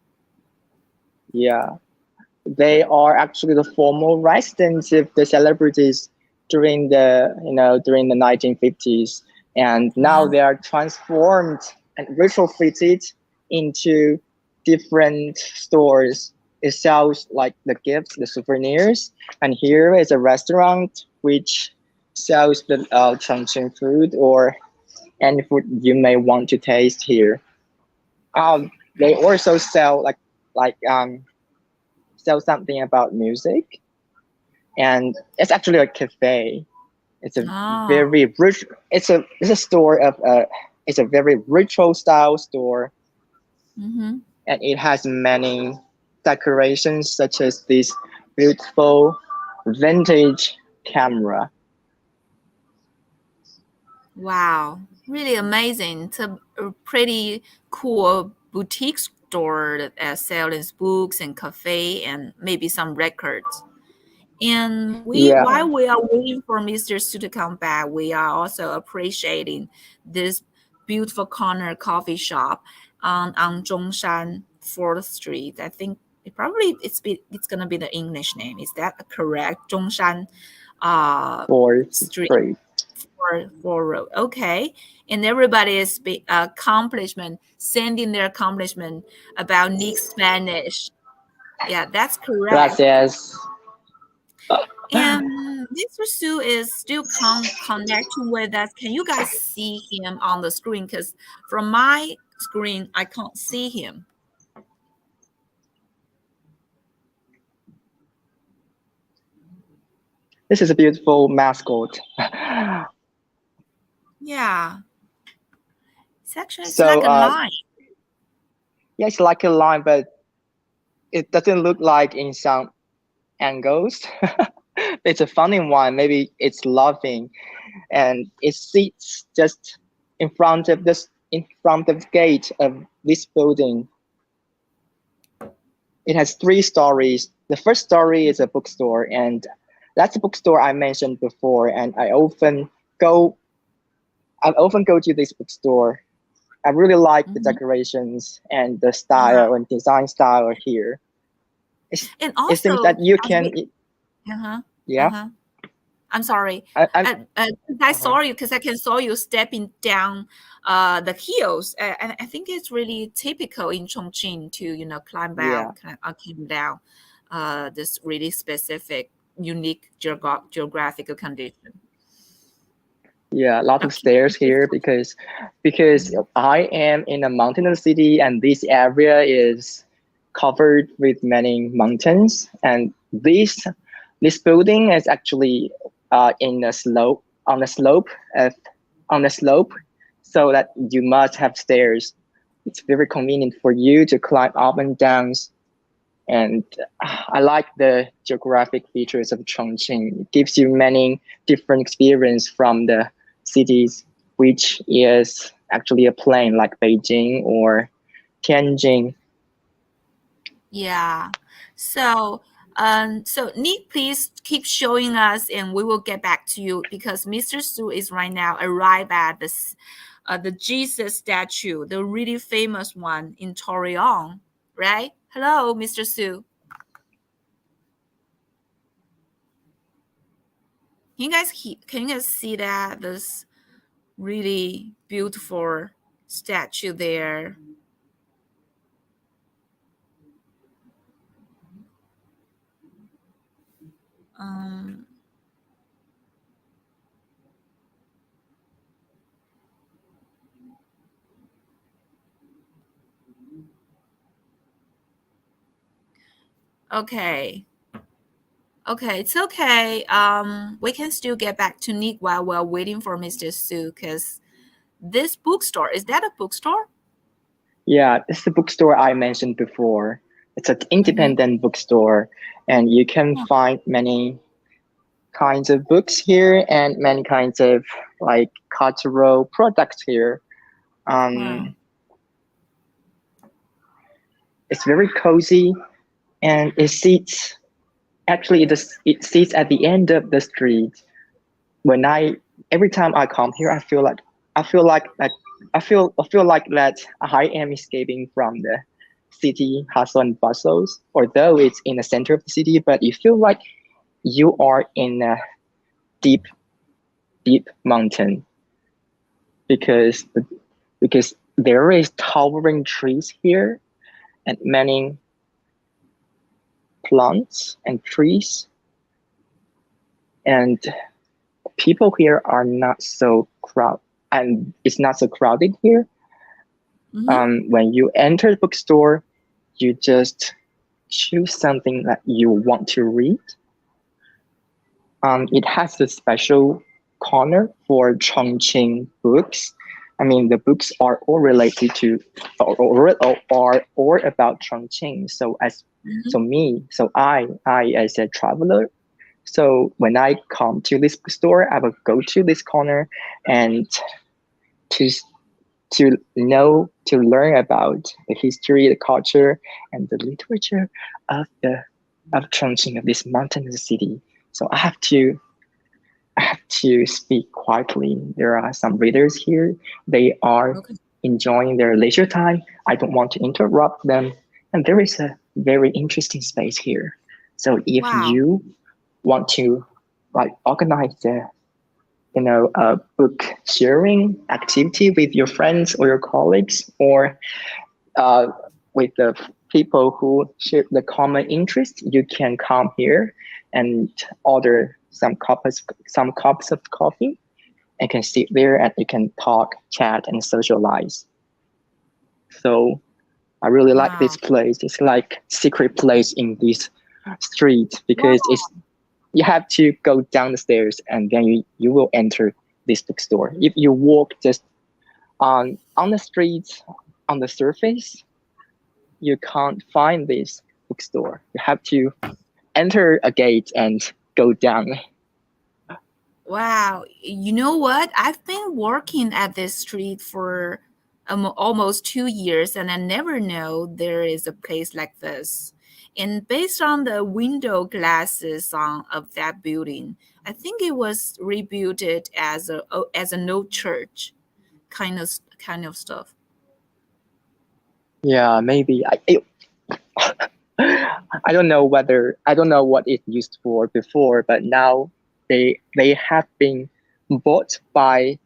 Speaker 3: yeah. They are actually the former residents of the celebrities during the 1950s, and now
Speaker 1: Wow.
Speaker 3: they are transformed and retrofitted into different stores. It sells like the gifts, the souvenirs, and here is a restaurant which sells the Chongqing food or any food you may want to taste here. They also sell something about music, and it's actually a cafe. It's a
Speaker 1: Ah,
Speaker 3: very rich. It's a store of it's a very retro style store,
Speaker 1: mm-hmm.
Speaker 3: and it has many decorations such as this beautiful vintage camera.
Speaker 1: Wow. Really amazing. It's a pretty cool boutique store that sells books and cafe and maybe some records. And
Speaker 3: Yeah,
Speaker 1: while we are waiting for Mr. Su to come back, we are also appreciating this beautiful corner coffee shop. on Zhongshan 4th Street. I think it's gonna be the English name. Is that correct? Zhongshan
Speaker 3: 4th
Speaker 1: Street.
Speaker 3: Street.
Speaker 1: For road. Okay. And everybody is sending their accomplishment about Nick's Spanish. Yeah, that's correct.
Speaker 3: Gracias.
Speaker 1: And Mr. Su is still connecting with us. Can you guys see him on the screen? Because from my screen, I can't see him.
Speaker 3: This is a beautiful mascot.
Speaker 1: Yeah. It's actually
Speaker 3: So,
Speaker 1: like a line.
Speaker 3: Yeah, it's like a line, but it doesn't look like in some angles. It's a funny one. Maybe it's laughing, and it sits just in front of the gate of this building. It has 3 stories. The first story is a bookstore, and that's the bookstore I mentioned before. And I often go to this bookstore. I really like the decorations and the style and design style here.
Speaker 1: And also,
Speaker 3: it seems that you can. Yeah.
Speaker 1: I'm sorry. I saw you because I can saw you stepping down the hills. And I think it's really typical in Chongqing to climb down this really specific, unique geographical condition.
Speaker 3: Yeah, a lot of stairs here because I am in a mountainous city, and this area is covered with many mountains, and this building is actually on a slope, so that you must have stairs. It's very convenient for you to climb up and down. And I like the geographic features of Chongqing. It gives you many different experience from the cities, which is actually a plain like Beijing or Tianjin.
Speaker 1: Yeah. So Nick, please keep showing us, and we will get back to you because Mr. Su is right now arrived at this the Jesus statue, the really famous one in Torreon, right? Hello, Mr. Su. Can you guys see that this really beautiful statue there? Okay, it's okay. We can still get back to Nick while we're waiting for Mr. Su, because this bookstore, is that a bookstore?
Speaker 3: Yeah, it's the bookstore I mentioned before. It's an independent bookstore, and you can find many kinds of books here and many kinds of like cultural products here. It's very cozy, and it sits at the end of the street. Every time I come here, I feel like that I am escaping from the city hustle and bustles. Although it's in the center of the city, but you feel like you are in a deep mountain because there is towering trees here and many plants and trees, and people here are not so crowded, and it's not so crowded here. When you enter the bookstore, you just choose something that you want to read. It has a special corner for Chongqing books. I mean, the books are all related to or about Chongqing. So I as a traveler, so when I come to this bookstore, I will go to this corner and to learn about the history, the culture, and the literature of Chongqing, of this mountainous city. So I have to speak quietly. There are some readers here. They are enjoying their leisure time. I don't want to interrupt them. And there is a very interesting space here. So if
Speaker 1: Wow.
Speaker 3: you want to organize a book sharing activity with your friends or your colleagues, or with the people who share the common interest, you can come here and order some cups of coffee, and can sit there and you can talk, chat, and socialize. So I really like this place. It's like secret place in this street, because you have to go down the stairs and then you will enter this bookstore. If you walk just on the streets, on the surface, you can't find this bookstore. You have to enter a gate and go down.
Speaker 1: Wow. You know what? I've been working at this street for almost 2 years, and I never know there is a place like this. And based on the window glasses of that building, I think it was rebuilt as an old church kind of stuff.
Speaker 3: Yeah, maybe. I don't know what it used for before, but now they have been bought by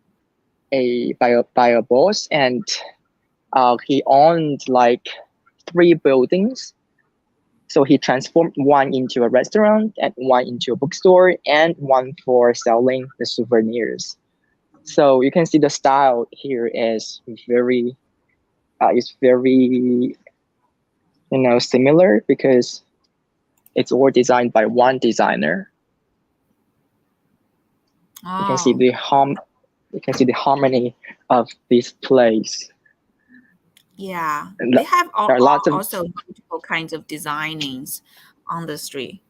Speaker 3: a boss, and he owned like 3 buildings. So he transformed one into a restaurant, and one into a bookstore, and one for selling the souvenirs. So you can see the style here is very similar, because it's all designed by one designer. You can see the harmony of this place.
Speaker 1: Yeah,
Speaker 3: And
Speaker 1: they have
Speaker 3: there are lots of
Speaker 1: also multiple kinds of designings on the street.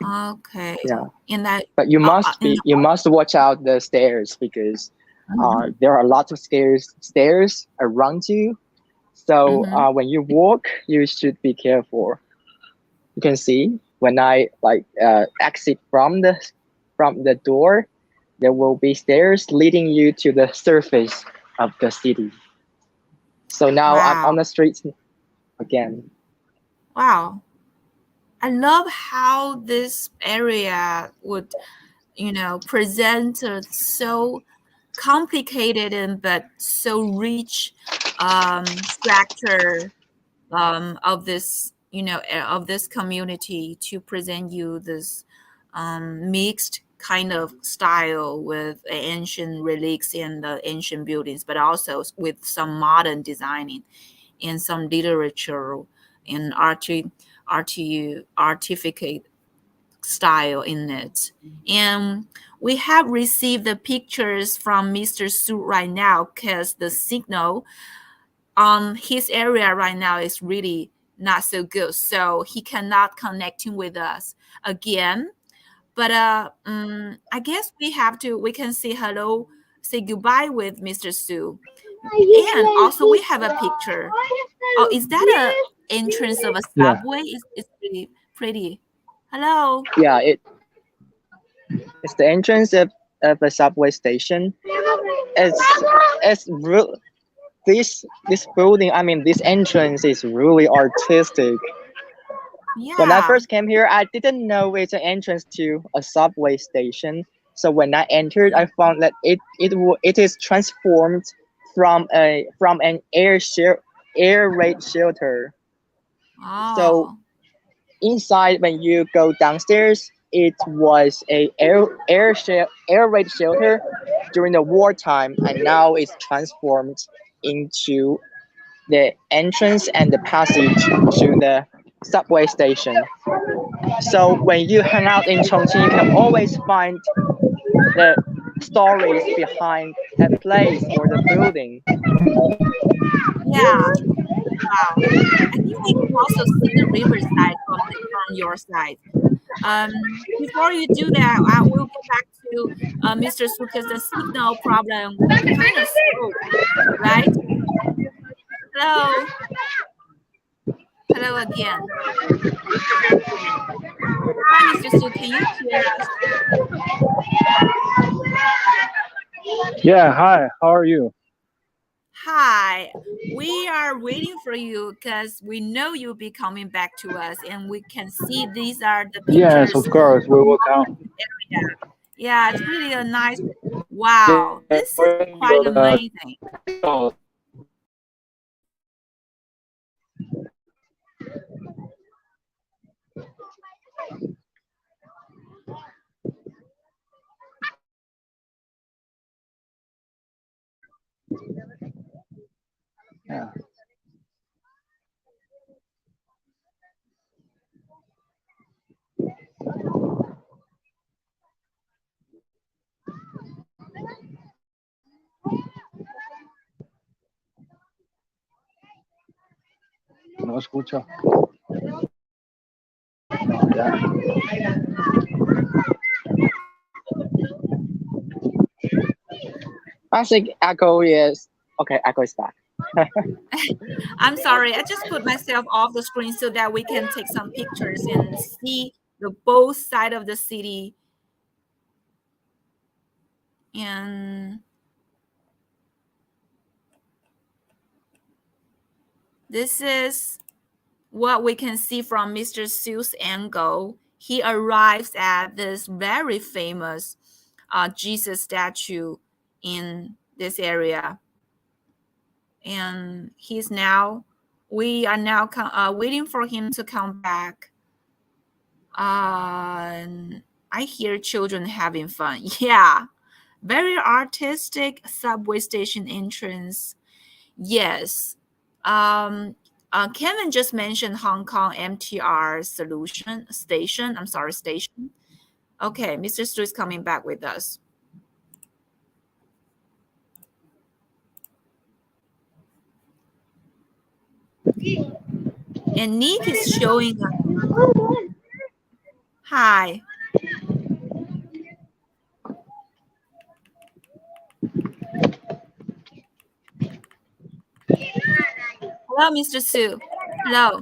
Speaker 1: Okay.
Speaker 3: Yeah.
Speaker 1: In that,
Speaker 3: But you must watch out the stairs, because there are lots of stairs around you. So when you walk, you should be careful. You can see when I exit from the door, there will be stairs leading you to the surface of the city. So now I'm on the streets again.
Speaker 1: Wow. I love how this area would, present so complicated but so rich structure of this, of this community, to present you this mixed kind of style with ancient relics and the ancient buildings, but also with some modern designing and some literature and artificate style in it. And we have received the pictures from Mr. Su right now, because the signal on his area right now is really not so good, so he cannot connecting with us again. But I guess we can say hello, say goodbye with Mr. Su. And also we have a picture. Oh, is that a entrance of a subway? It's really pretty. Hello.
Speaker 3: Yeah, it's the entrance of a subway station. It's real. This building, this entrance is really artistic.
Speaker 1: Yeah.
Speaker 3: When I first came here, I didn't know it's an entrance to a subway station. So when I entered, I found that it is transformed from an air raid shelter.
Speaker 1: Oh.
Speaker 3: So inside, when you go downstairs, it was a air raid shelter during the wartime, and now it's transformed into the entrance and the passage to the subway station. So when you hang out in Chongqing, you can always find the stories behind that place or the building.
Speaker 1: Yeah. Wow. I think we can also see the riverside from your side. Before you do that, I will get back to Mr. Su, because the signal problem kind of slow, right? Hello. Hello again. Hi, Mr. Su, can you hear us?
Speaker 2: Yeah, hi, how are you?
Speaker 1: Hi, we are waiting for you because we know you'll be coming back to us, and we can see these are the
Speaker 2: Yes,
Speaker 1: pictures.
Speaker 2: of course, we will come.
Speaker 1: Yeah, it's really a nice.
Speaker 2: Yeah,
Speaker 1: Wow, this is
Speaker 2: bring
Speaker 1: quite
Speaker 2: your
Speaker 1: amazing.
Speaker 2: clothes. Yeah. No escucho. Ya.
Speaker 3: I think Echo is okay. Echo is back.
Speaker 1: I'm sorry, I just put myself off the screen so that we can take some pictures and see the both side of the city. And this is what we can see from Mr. Su's angle. He arrives at this very famous Jesus statue in this area. And we are now waiting for him to come back. I hear children having fun. Yeah, very artistic subway station entrance. Yes. Kevin just mentioned Hong Kong MTR station. I'm sorry, station. Okay, Mr. Stu is coming back with us. And Nick is showing us. Hi. Hello, Mr. Su. Hello.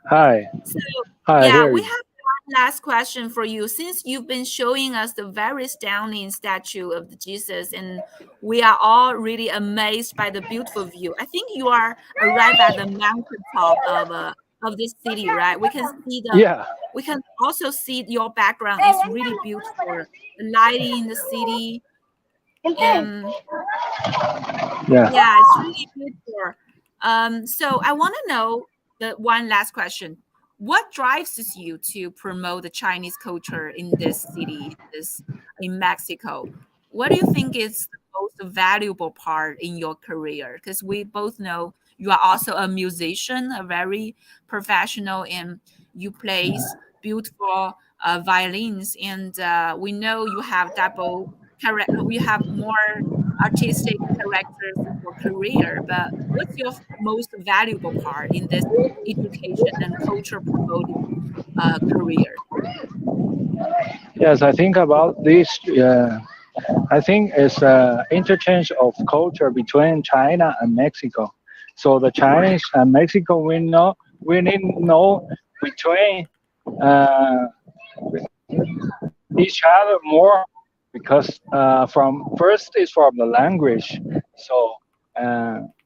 Speaker 2: Hi.
Speaker 1: So,
Speaker 2: Hi, I
Speaker 1: yeah,
Speaker 2: hear
Speaker 1: we
Speaker 2: you.
Speaker 1: have one last question for you. Since you've been showing us the very stunning statue of the Jesus, and we are all really amazed by the beautiful view. I think you are arrived at the mountaintop of this city, right? We can see
Speaker 2: Yeah.
Speaker 1: we can also see your background is really beautiful. The lighting in the city, and
Speaker 2: Yeah.
Speaker 1: yeah, it's really beautiful. So I want to know the one last question. What drives you to promote the Chinese culture in this city, in Mexico? What do you think is the most valuable part in your career? Because we both know you are also a musician, a very professional, and you plays beautiful violins. And we know you have we have more artistic characters in your career, but what's your most valuable part in this education and culture promoting career?
Speaker 2: Yes, I think about this. I think it's interchange of culture between China and Mexico. So the Chinese and Mexico, we need to know between uh, each other more because from first is from the language. So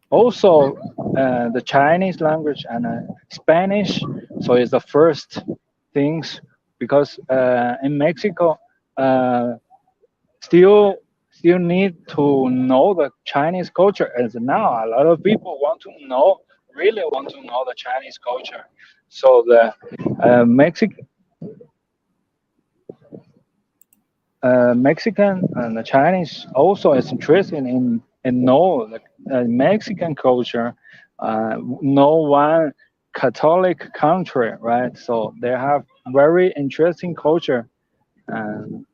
Speaker 2: also the Chinese language and Spanish. So it's the first things because in Mexico. Still need to know the Chinese culture. As now, a lot of people really want to know the Chinese culture. So the Mexican and the Chinese also is interested in know the Mexican culture. No one Catholic country, right? So they have very interesting culture, and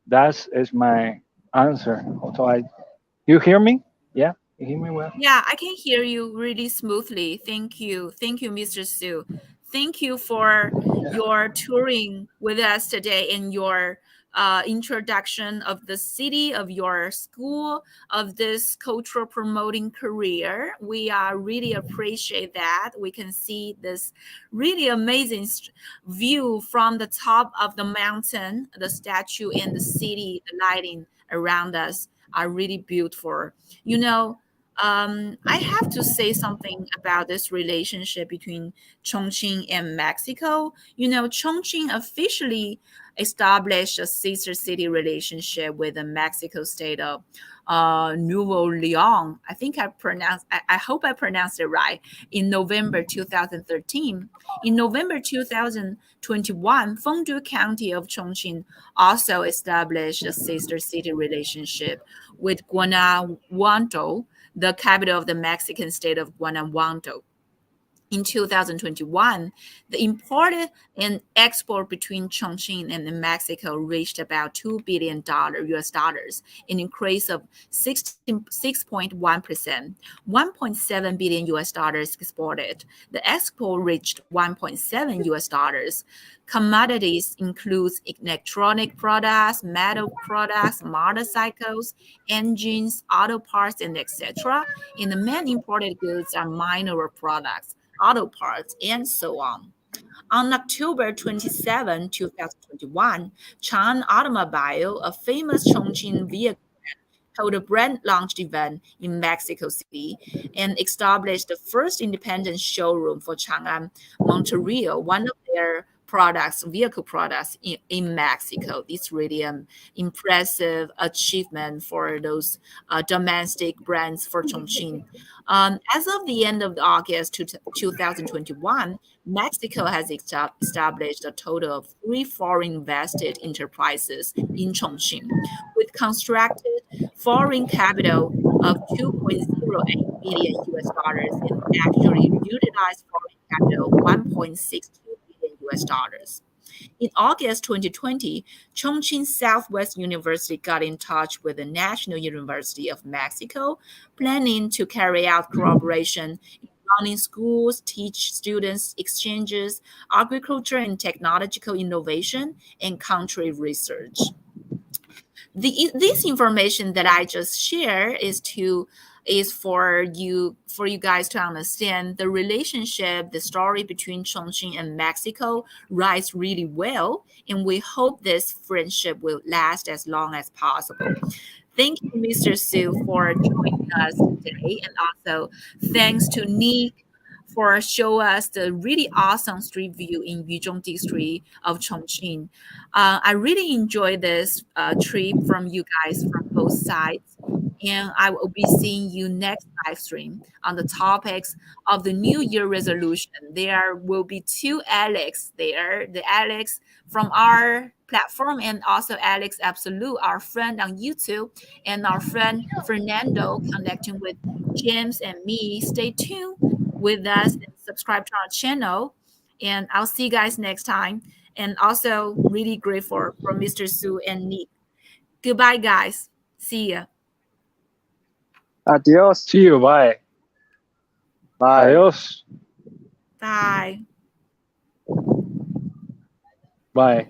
Speaker 2: that is my answer. So you hear me? Yeah, you hear me well?
Speaker 1: Yeah, I can hear you really smoothly. Thank you. Thank you, Mr. Su. Thank you for your touring with us today and your introduction of the city, of your school, of this cultural promoting career. We really appreciate that. We can see this really amazing view from the top of the mountain, the statue, and the city, the lighting around us are really beautiful. You know, I have to say something about this relationship between Chongqing and Mexico. You know, Chongqing officially established a sister city relationship with the Mexico state of Nuevo Leon. I hope I pronounced it right, in November 2013. In November 2021, Fengdu County of Chongqing also established a sister city relationship with Guanajuato, the capital of the Mexican state of Guanajuato. In 2021, the import and export between Chongqing and Mexico reached about $2 billion US dollars, an increase of 6.1%. 1.7 billion US dollars exported. The export reached 1.7 US dollars. Commodities includes electronic products, metal products, motorcycles, engines, auto parts, and etc. And the main imported goods are minor products, auto parts, and so on. On October 27, 2021, Chan Automobile, a famous Chongqing vehicle brand, held a brand launch event in Mexico City and established the first independent showroom for Chang'an Monterrey, one of their vehicle products in Mexico. It's really an impressive achievement for those domestic brands for Chongqing. As of the end of August 2021, Mexico has established a total of 3 foreign invested enterprises in Chongqing, with constructed foreign capital of 2.08 billion US dollars and actually utilized foreign capital 1.62 billion US dollars. In August 2020, Chongqing Southwest University got in touch with the National University of Mexico, planning to carry out cooperation in running schools, teach students exchanges, agriculture and technological innovation, and country research. This information that I just share is for you guys to understand the relationship, the story between Chongqing and Mexico rides really well, and we hope this friendship will last as long as possible. Thank you, Mr. Su, for joining us today, and also thanks to Nick for show us the really awesome street view in Yuzhong District of Chongqing. I really enjoyed this trip from you guys from both sides. And I will be seeing you next live stream on the topics of the New Year resolution. There will be 2 Alex there, the Alex from our platform and also Alex Absolute, our friend on YouTube, and our friend Fernando connecting with James and me. Stay tuned with us and subscribe to our channel. And I'll see you guys next time. And also really grateful for Mr. Su and Nick. Goodbye, guys. See ya.
Speaker 3: Adios.
Speaker 2: See you. Bye.
Speaker 3: Bye.
Speaker 2: Adios.
Speaker 1: Bye.
Speaker 2: Bye.